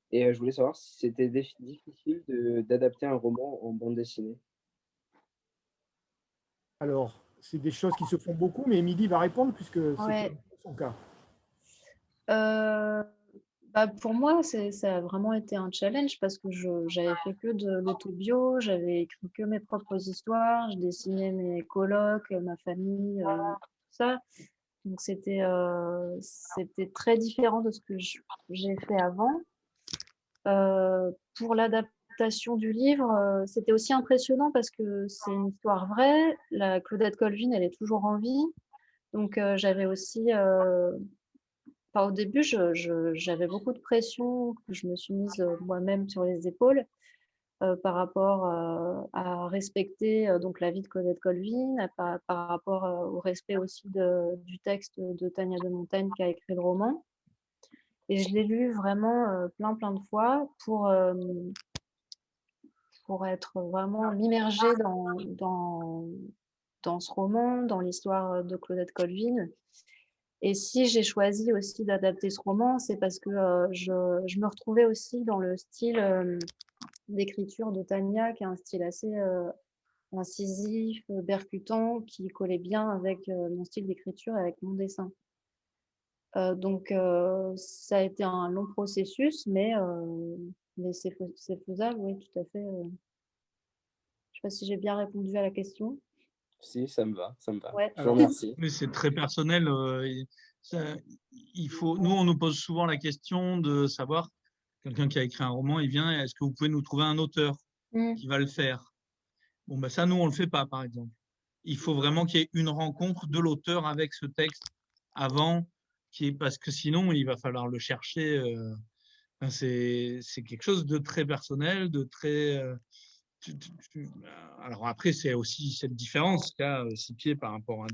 Et je voulais savoir si c'était difficile d'adapter un roman en bande dessinée. Alors, c'est des choses qui se font beaucoup, mais Émilie va répondre puisque c'est son cas. Pour moi, ça a vraiment été un challenge parce que j'avais fait que de l'autobio, j'avais écrit que mes propres histoires, je dessinais mes colocs, ma famille, tout ça. Donc, c'était très différent de ce que j'ai fait avant. Pour l'adaptation du livre, c'était aussi impressionnant parce que c'est une histoire vraie. La Claudette Colvin, elle est toujours en vie. Donc, j'avais aussi... au début, j'avais beaucoup de pression que je me suis mise moi-même sur les épaules par rapport à respecter donc la vie de Claudette Colvin, par rapport au respect aussi du texte de Tania de Montagne qui a écrit le roman. Et je l'ai lu vraiment plein de fois pour être vraiment m'immerger dans ce roman, dans l'histoire de Claudette Colvin. Et si j'ai choisi aussi d'adapter ce roman, c'est parce que je me retrouvais aussi dans le style d'écriture de Tania, qui est un style assez incisif, percutant, qui collait bien avec mon style d'écriture et avec mon dessin. Donc, ça a été un long processus, mais c'est faisable, oui, tout à fait. Je ne sais pas si j'ai bien répondu à la question. Si, ça me va, ça me va. Ouais. Je vous remercie. Mais c'est très personnel. Nous, on nous pose souvent la question de savoir, quelqu'un qui a écrit un roman, il vient, est-ce que vous pouvez nous trouver un auteur qui va le faire? Bon, ça, nous, on ne le fait pas, par exemple. Il faut vraiment qu'il y ait une rencontre de l'auteur avec ce texte avant, parce que sinon, il va falloir le chercher. C'est quelque chose de très personnel, de très... Alors après, c'est aussi cette différence qu'a Six Pieds par rapport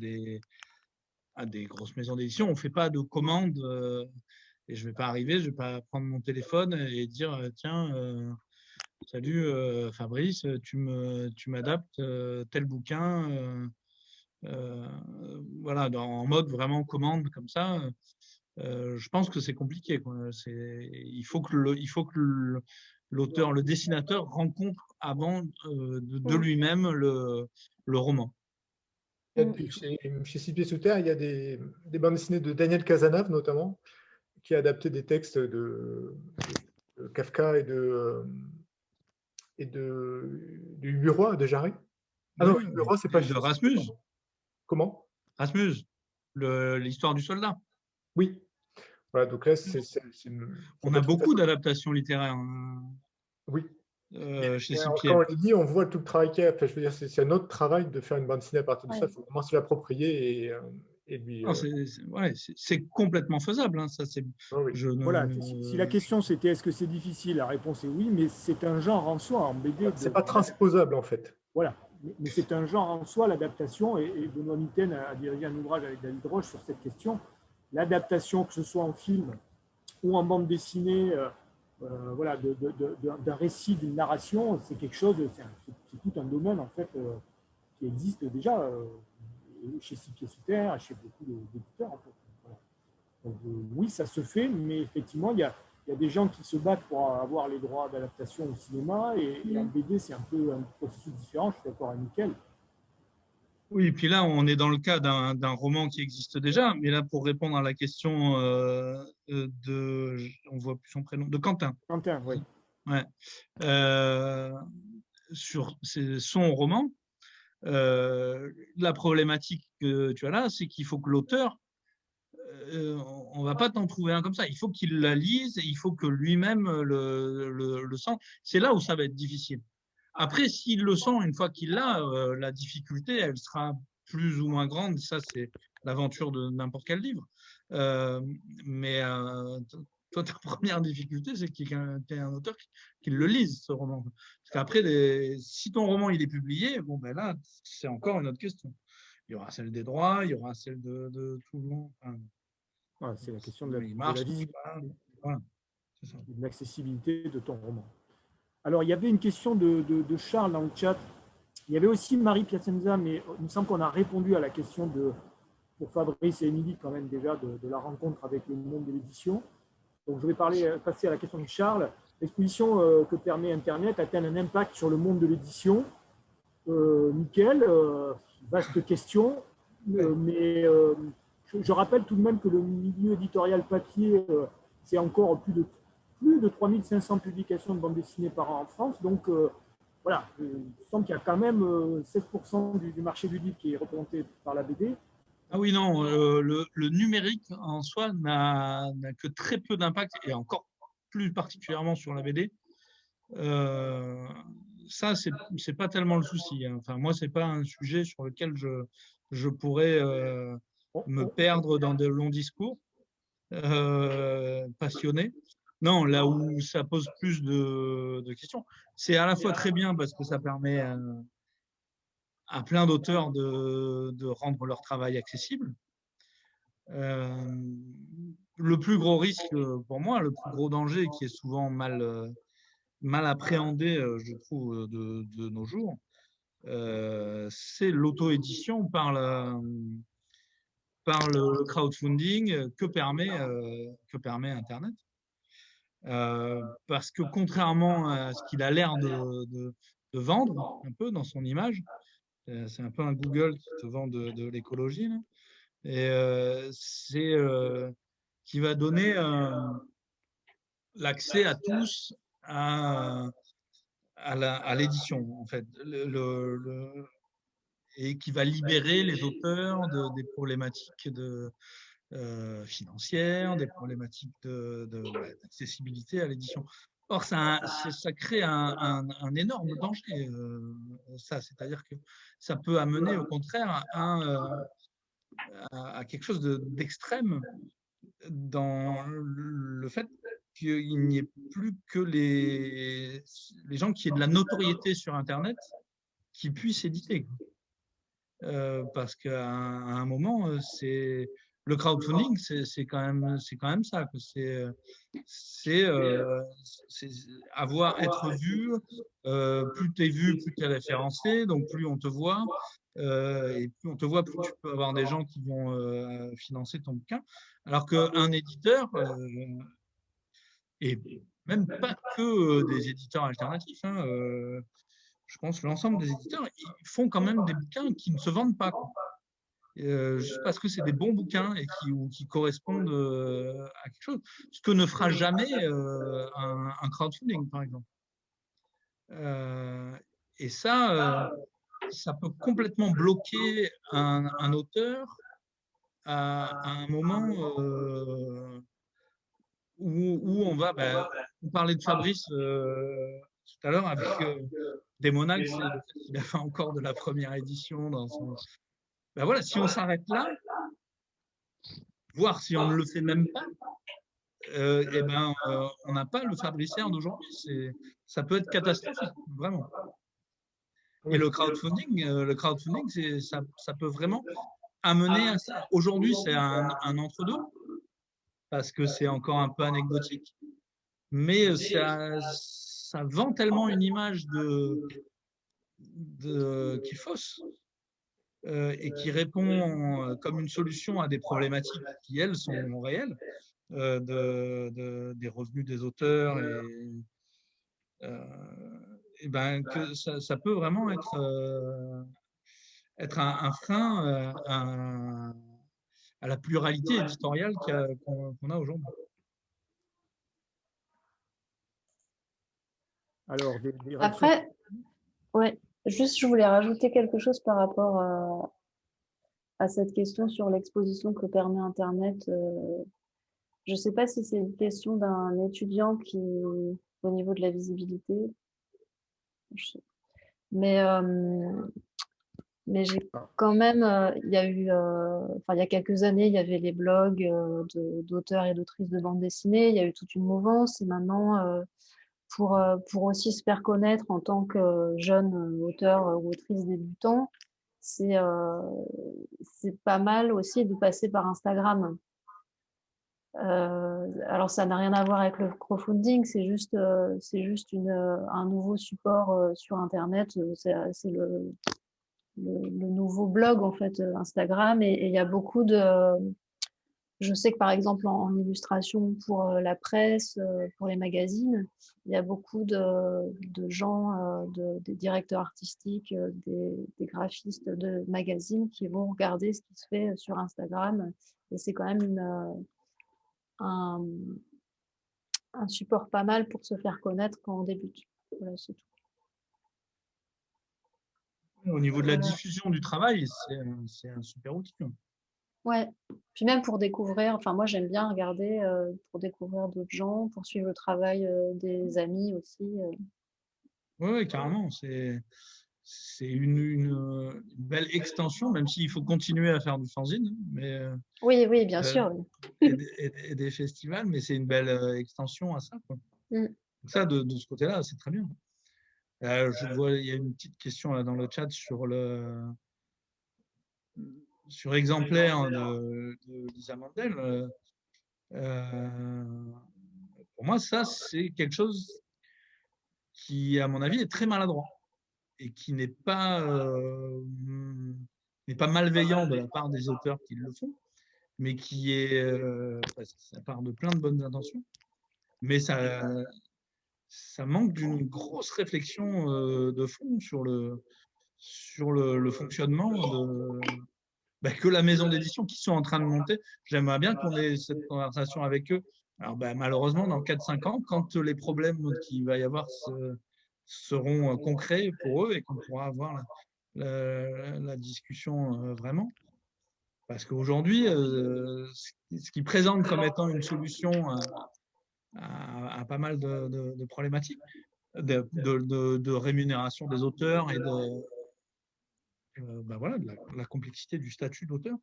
à des grosses maisons d'édition. On ne fait pas de commandes et je ne vais pas arriver, je ne vais pas prendre mon téléphone et dire tiens, salut Fabrice, tu m'adaptes tel bouquin. Voilà, en mode vraiment commande comme ça. Je pense que c'est compliqué, quoi. Il faut que l'auteur, le dessinateur rencontre avant de lui-même le roman. Chez Six Pieds Sous Terre, il y a des bandes dessinées de Daniel Cazenave, notamment, qui a adapté des textes de Kafka et du Bureau de Jarret. Ah non, le roi, c'est pas de Rasmus. Comment? Rasmus, l'histoire du soldat. Oui. Voilà, donc là, on a beaucoup d'adaptations littéraires. Oui. Chez Cyprien. Quand on les dit, on voit tout le travail qu'il y a. Enfin, je veux dire, c'est un autre travail de faire une bande dessinée à partir de ça. Il faut vraiment se l'approprier et lui. C'est complètement faisable. Hein, ça, oui. Voilà. Si la question c'était est-ce que c'est difficile, la réponse est oui, mais c'est un genre en soi en BD. C'est pas transposable en fait. Voilà. Mais c'est un genre en soi, l'adaptation, et Benoît Mitten a dirigé un ouvrage avec David Roche sur cette question. L'adaptation, que ce soit en film ou en bande dessinée, voilà, d'un récit, d'une narration, c'est quelque chose, c'est tout un domaine en fait qui existe déjà chez Six Pieds Sous Terre, chez beaucoup d'éditeurs en fait. Voilà. Donc, oui, ça se fait, mais effectivement, il y a des gens qui se battent pour avoir les droits d'adaptation au cinéma, et en BD, c'est un peu un processus différent. Je suis d'accord avec Mickaël. Oui, et puis là, on est dans le cas d'un roman qui existe déjà, mais là, pour répondre à la question on voit plus son prénom, de Quentin. Quentin, oui. Ouais. Sur son roman, la problématique que tu as là, c'est qu'il faut que l'auteur, on va pas t'en trouver un comme ça. Il faut qu'il la lise, et il faut que lui-même le sente. C'est là où ça va être difficile. Après, s'il le sent, une fois qu'il l'a, la difficulté, elle sera plus ou moins grande. Ça, c'est l'aventure de n'importe quel livre. Mais toi, ta première difficulté, c'est qu'il y ait un auteur qui le lise, ce roman. Parce qu'après, si ton roman il est publié, bon, ben là, c'est encore une autre question. Il y aura celle des droits, il y aura celle de tout le monde. Enfin, voilà, c'est la question de la visibilité, voilà, c'est ça. de l'accessibilité de ton roman. Alors, il y avait une question de Charles dans le chat. Il y avait aussi Marie Piacenza, mais il me semble qu'on a répondu à la question pour Fabrice et Émilie quand même déjà de la rencontre avec le monde de l'édition. Donc, je vais passer à la question de Charles. L'exposition que permet Internet a-t-elle un impact sur le monde de l'édition? Mickaël, vaste question, mais je rappelle tout de même que le milieu éditorial papier, c'est encore plus de 3500 publications de bande dessinée par an en France. Donc, voilà, il semble qu'il y a quand même 16% du marché du livre qui est représenté par la BD. Ah oui, non, le numérique en soi n'a que très peu d'impact, et encore plus particulièrement sur la BD. Ça, c'est pas tellement le souci. Hein. Enfin, moi, c'est pas un sujet sur lequel je pourrais me perdre dans de longs discours passionnés. Non, là où ça pose plus de questions, c'est à la fois très bien parce que ça permet à plein d'auteurs de rendre leur travail accessible. Le plus gros risque pour moi, le plus gros danger qui est souvent mal appréhendé, je trouve, de nos jours, c'est l'auto-édition par le crowdfunding que permet Internet. Parce que contrairement à ce qu'il a l'air de vendre un peu dans son image, c'est un peu un Google qui te vend de l'écologie, là. Et c'est qui va donner l'accès à tous à l'édition, en fait, et qui va libérer les auteurs des problématiques financières, des problématiques d'accessibilité à l'édition. Or, ça crée un énorme danger, c'est-à-dire que ça peut amener au contraire à quelque chose d'extrême dans le fait qu'il n'y ait plus que les gens qui aient de la notoriété sur Internet qui puissent éditer. Parce qu'à un moment, le crowdfunding, c'est quand même ça. C'est être vu. Plus tu es vu, plus tu es référencé, donc plus on te voit. Et plus on te voit, plus tu peux avoir des gens qui vont financer ton bouquin. Alors qu'un éditeur, et même pas que des éditeurs alternatifs, hein, je pense que l'ensemble des éditeurs, ils font quand même des bouquins qui ne se vendent pas, quoi. Juste parce que c'est des bons bouquins et qui correspondent à quelque chose. Ce que ne fera jamais un crowdfunding, par exemple. Et ça, ça peut complètement bloquer un auteur à un moment où on va. On parlait de Fabrice tout à l'heure avec Démonax, il a fait encore de la première édition dans son. Voilà, si on s'arrête là, voire si on ne le fait même pas, on n'a pas le Fabricien d'aujourd'hui. Ça peut être catastrophique, vraiment. Et le crowdfunding, ça peut vraiment amener à ça. Aujourd'hui, c'est un entre-deux, parce que c'est encore un peu anecdotique. Mais ça vend tellement une image qui fausse et qui répond comme une solution à des problématiques qui, elles, sont réelles, des revenus des auteurs que ça peut vraiment être un frein à la pluralité éditoriale qu'on a aujourd'hui. Alors, après, ouais, juste je voulais rajouter quelque chose par rapport à cette question sur l'exposition que permet Internet. Je ne sais pas si c'est une question d'un étudiant au niveau de la visibilité, mais j'ai quand même, il y a eu, il y a quelques années, il y avait les blogs d'auteurs et d'autrices de bande dessinée, il y a eu toute une mouvance, et maintenant, pour aussi se faire connaître en tant que jeune auteur ou autrice débutant, c'est pas mal aussi de passer par Instagram. Alors ça n'a rien à voir avec le crowdfunding, c'est juste un nouveau support sur Internet. C'est le nouveau blog en fait, Instagram, et il y a beaucoup de. Je sais que par exemple en illustration pour la presse, pour les magazines, il y a beaucoup de gens, des directeurs artistiques, des graphistes de magazines qui vont regarder ce qui se fait sur Instagram, et c'est quand même un support pas mal pour se faire connaître quand on débute. Voilà, c'est tout. Au niveau de la diffusion du travail, c'est un super outil. Ouais, puis même pour découvrir, enfin moi j'aime bien regarder pour découvrir d'autres gens, pour suivre le travail des amis aussi. Oui, carrément. C'est une belle extension, même s'il faut continuer à faire du fanzine, mais oui, bien sûr. et des festivals, mais c'est une belle extension à ça, quoi. Donc ça, de ce côté-là, c'est très bien. Je vois, il y a une petite question là dans le chat sur exemplaire de Lisa Mandel. Pour moi, ça, c'est quelque chose qui, à mon avis, est très maladroit et qui n'est pas malveillant de la part des auteurs qui le font, mais qui est, ça part de plein de bonnes intentions, mais ça manque d'une grosse réflexion de fond sur le fonctionnement que la maison d'édition qui sont en train de monter. J'aimerais bien qu'on ait cette conversation avec eux. Alors, malheureusement, dans 4-5 ans, quand les problèmes qu'il va y avoir seront concrets pour eux et qu'on pourra avoir la discussion vraiment. Parce qu'aujourd'hui, ce qu'ils présentent comme étant une solution à pas mal de problématiques, de rémunération des auteurs et de la complexité du statut d'auteur,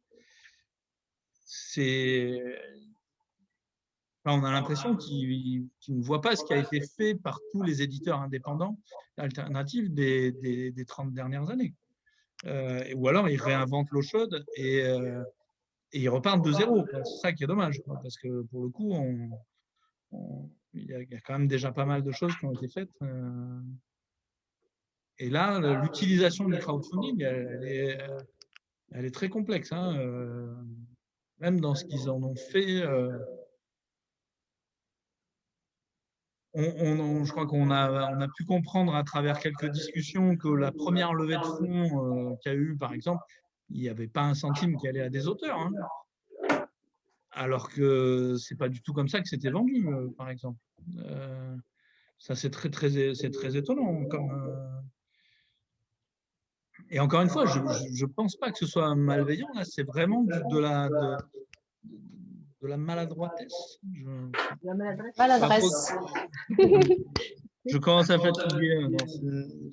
on a l'impression qu'ils ne voient pas ce qui a été fait par tous les éditeurs indépendants alternatifs des 30 dernières années. Ou alors ils réinventent l'eau chaude et ils repartent de zéro. C'est ça qui est dommage, parce que pour le coup, il y a quand même déjà pas mal de choses qui ont été faites. Et là, l'utilisation du crowdfunding, elle est très complexe. Même dans ce qu'ils en ont fait, je crois qu'on a pu comprendre à travers quelques discussions que la première levée de fonds qu'il y a eu, par exemple, il n'y avait pas un centime qui allait à des auteurs. Alors que c'est pas du tout comme ça que c'était vendu, par exemple. Ça, c'est très étonnant. Et encore une fois, je ne pense pas que ce soit malveillant, là, c'est vraiment de la maladroitesse. La maladresse. Maladresse. Je commence à fatiguer.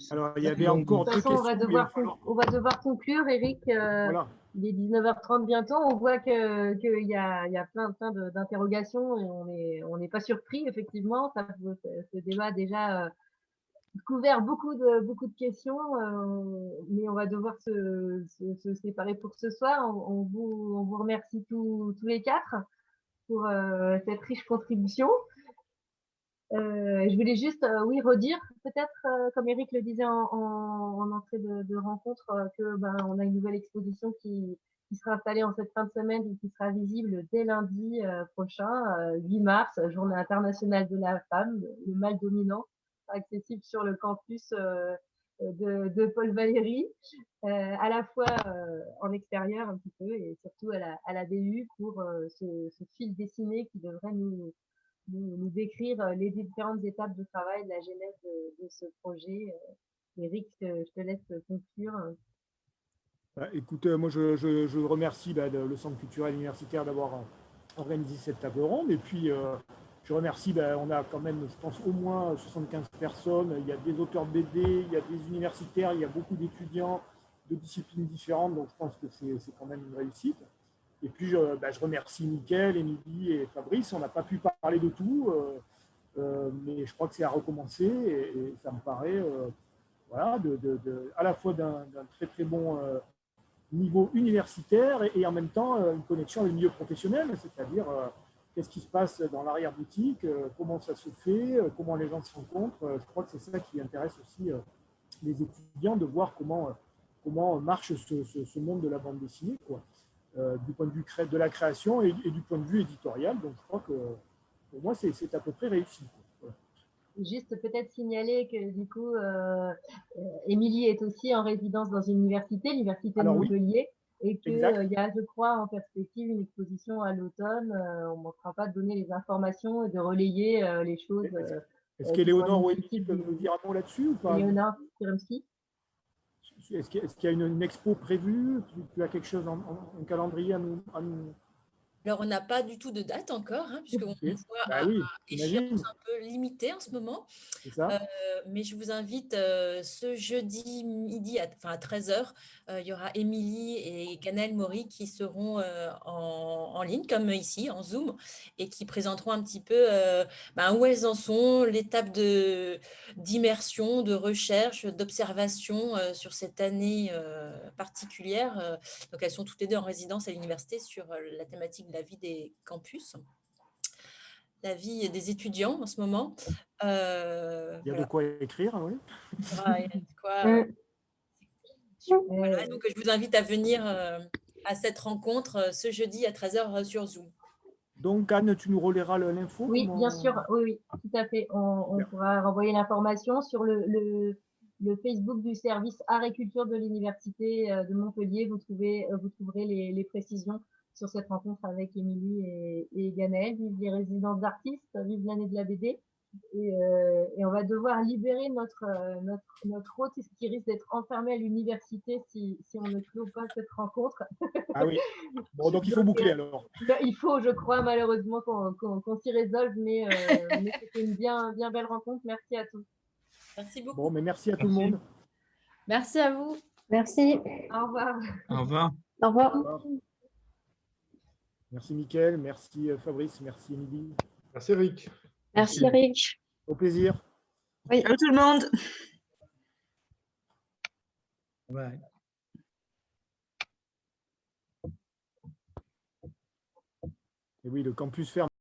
Alors, il y avait encore De toute deux façon, questions. Mais il va falloir... on va devoir conclure, Eric. Voilà. Il est 19h30 bientôt. On voit qu'il y a plein d'interrogations et on n'est pas surpris, effectivement. Ce débat a déjà couvert beaucoup de questions, mais on va devoir se séparer pour ce soir. On vous remercie tous les quatre pour cette riche contribution. Je voulais juste, oui, redire, peut-être, comme Eric le disait en entrée de rencontre, que on a une nouvelle exposition qui sera installée en cette fin de semaine et qui sera visible dès lundi prochain, 8 mars, Journée internationale de la femme, le mal dominant, accessible sur le campus de Paul Valéry, à la fois en extérieur un petit peu et surtout à la DU pour ce fil dessiné qui devrait nous décrire les différentes étapes de travail de la genèse de ce projet. Eric, je te laisse conclure. Écoute, moi je remercie le Centre culturel universitaire d'avoir organisé cette table ronde. Et puis je remercie, on a quand même, je pense, au moins 75 personnes. Il y a des auteurs de BD, il y a des universitaires, il y a beaucoup d'étudiants de disciplines différentes. Donc je pense que c'est quand même une réussite. Et puis je remercie Mickaël, Émilie et Fabrice. On n'a pas pu parler de tout, mais je crois que c'est à recommencer. Et ça me paraît voilà, à la fois d'un très très bon niveau universitaire et en même temps une connexion avec le milieu professionnel, c'est-à-dire qu'est-ce qui se passe dans l'arrière-boutique, comment ça se fait, comment les gens se rencontrent. Je crois que c'est ça qui intéresse aussi les étudiants, de voir comment marche ce monde de la bande dessinée, quoi, du point de vue de la création et du point de vue éditorial. Donc je crois que pour moi c'est à peu près réussi. Voilà. Juste peut-être signaler que du coup, Émilie est aussi en résidence dans une université, l'université de Montpellier, et qu'il y a, je crois, en perspective une exposition à l'automne. On ne manquera pas de donner les informations et de relayer les choses. Est-ce qu'Éléonore ou Émilie peuvent nous dire un mot là-dessus ou pas? Éléonore Kiremski. Est-ce qu'il y a une expo prévue? Tu as quelque chose en calendrier à nous... Alors, on n'a pas du tout de date encore, hein, puisqu'on voit échéance un peu limitée en ce moment. Mais je vous invite ce jeudi midi à 13h, il y aura Émilie et Ganel Maury qui seront en ligne, comme ici, en Zoom, et qui présenteront un petit peu où elles en sont, l'étape d'immersion, de recherche, d'observation sur cette année particulière. Donc, elles sont toutes les deux en résidence à l'université sur la thématique de la vie des campus, la vie des étudiants en ce moment. Il y a de quoi écrire, oui. Il y a de quoi, voilà, donc je vous invite à venir à cette rencontre ce jeudi à 13h sur Zoom. Donc Anne, tu nous relayeras l'info? Oui, bien sûr, oui, tout à fait. On pourra renvoyer l'information sur le Facebook du service Art et Culture de l'Université de Montpellier. Vous trouverez les précisions sur cette rencontre avec Émilie et Ganel. Vive les résidences d'artistes, vive l'année de la BD. Et on va devoir libérer notre hôte qui risque d'être enfermé à l'université si on ne clôt pas cette rencontre. Ah oui. Bon, donc il faut boucler alors. Il faut, je crois, malheureusement qu'on s'y résolve, mais c'était une bien belle rencontre. Merci à tous. Merci beaucoup. Bon, mais merci à tout le monde. Merci à vous. Merci. Au revoir. Au revoir. Au revoir. Merci Mickaël, merci Fabrice, merci Émilie. Merci Eric. Merci Eric. Au plaisir. Oui. Ciao tout le monde. Ouais. Et oui, le campus ferme.